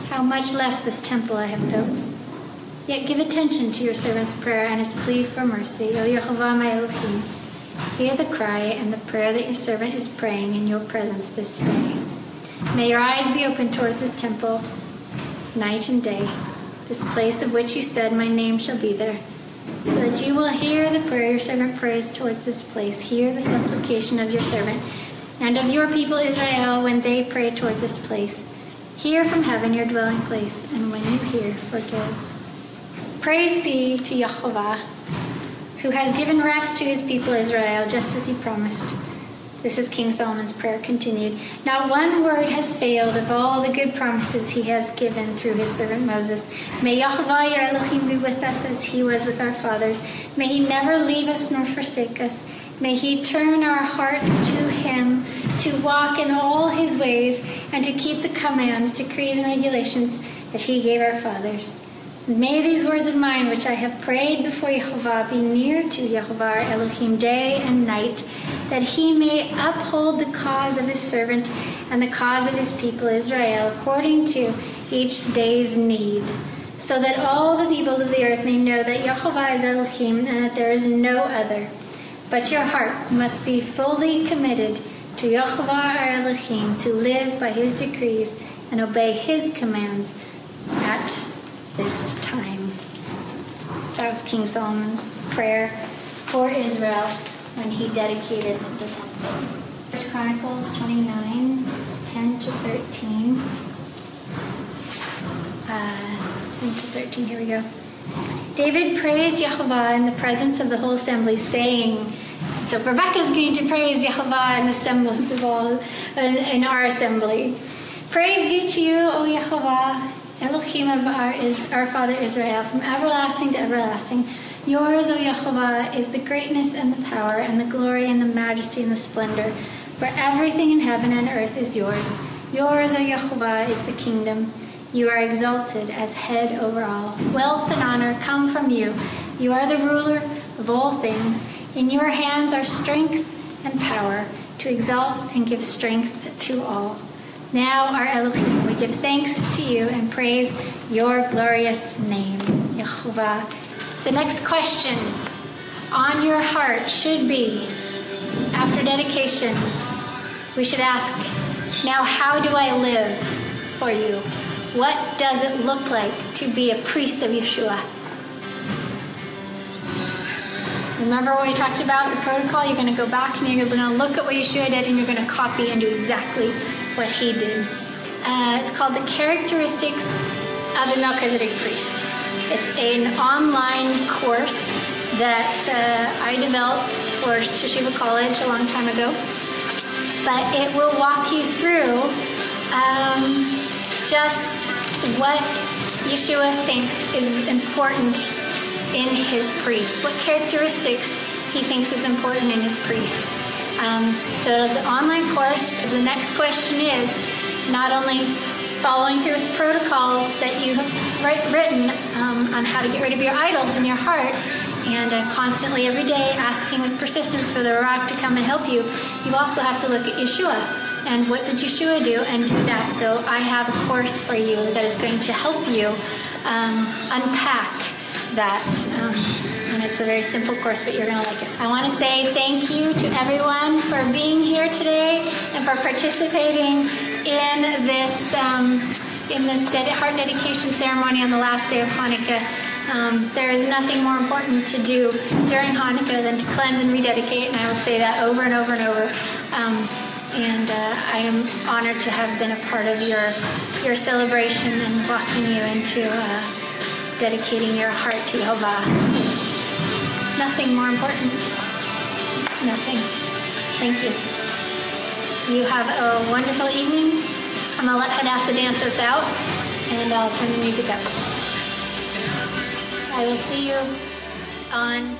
How much less this temple I have built. Yet give attention to your servant's prayer and his plea for mercy. O Yehovah, my Elohim, hear the cry and the prayer that your servant is praying in your presence this day. May your eyes be open towards this temple night and day, this place of which you said my name shall be there, so that you will hear the prayer your servant prays towards this place. Hear the supplication of your servant and of your people Israel when they pray toward this place. Hear from heaven your dwelling place, and when you hear, forgive. Praise be to Yehovah, who has given rest to his people Israel, just as he promised. This is King Solomon's prayer continued. Not one word has failed of all the good promises he has given through his servant Moses. May Yehovah your Elohim be with us as he was with our fathers. May he never leave us nor forsake us. May he turn our hearts to him to walk in all his ways and to keep the commands, decrees, and regulations that he gave our fathers. May these words of mine, which I have prayed before Yehovah, be near to Yehovah our Elohim day and night, that he may uphold the cause of his servant and the cause of his people Israel, according to each day's need, so that all the peoples of the earth may know that Yehovah is Elohim and that there is no other. But your hearts must be fully committed to Yehovah our Elohim, to live by his decrees and obey his commands at this time. That was King Solomon's prayer for Israel when he dedicated the temple. 1 Chronicles 29, 10 to 13. 10 to 13, here we go. David praised Yehovah in the presence of the whole assembly, saying, so Rebekah's going to praise Yehovah in the semblance of all, in our assembly. Praise be to you, O Yehovah, Elohim of our father Israel, from everlasting to everlasting. Yours, O Yehovah, is the greatness and the power and the glory and the majesty and the splendor. For everything in heaven and earth is yours. Yours, O Yehovah, is the kingdom. You are exalted as head over all. Wealth and honor come from you. You are the ruler of all things. In your hands are strength and power to exalt and give strength to all. Now, our Elohim, we give thanks to you and praise your glorious name, Yehovah. The next question on your heart should be, after dedication, we should ask, now how do I live for you? What does it look like to be a priest of Yeshua? Remember what we talked about, the protocol? You're going to go back and you're going to look at what Yeshua did and you're going to copy and do exactly what he did. It's called The Characteristics of a Melchizedek Priest. It's an online course that I developed for Teshuvah College a long time ago. But it will walk you through just what Yeshua thinks is important in his priests, what characteristics he thinks is important in his priests. So it's an online course. The next question is not only following through with protocols that you have written on how to get rid of your idols in your heart, and constantly every day asking with persistence for the Ruach to come and help you, you also have to look at Yeshua. And what did Yeshua do? And do that. So I have a course for you that is going to help you unpack that. And it's a very simple course, but you're going to like it. I want to say thank you to everyone for being here today and for participating in this heart dedication ceremony on the last day of Hanukkah. There is nothing more important to do during Hanukkah than to cleanse and rededicate, and I will say that over and over and over. I am honored to have been a part of your celebration and walking you into dedicating your heart to Yehovah. There's nothing more important. Nothing. Thank you. You have a wonderful evening. I'm going to let Hadassah dance us out, and I'll turn the music up. I will see you on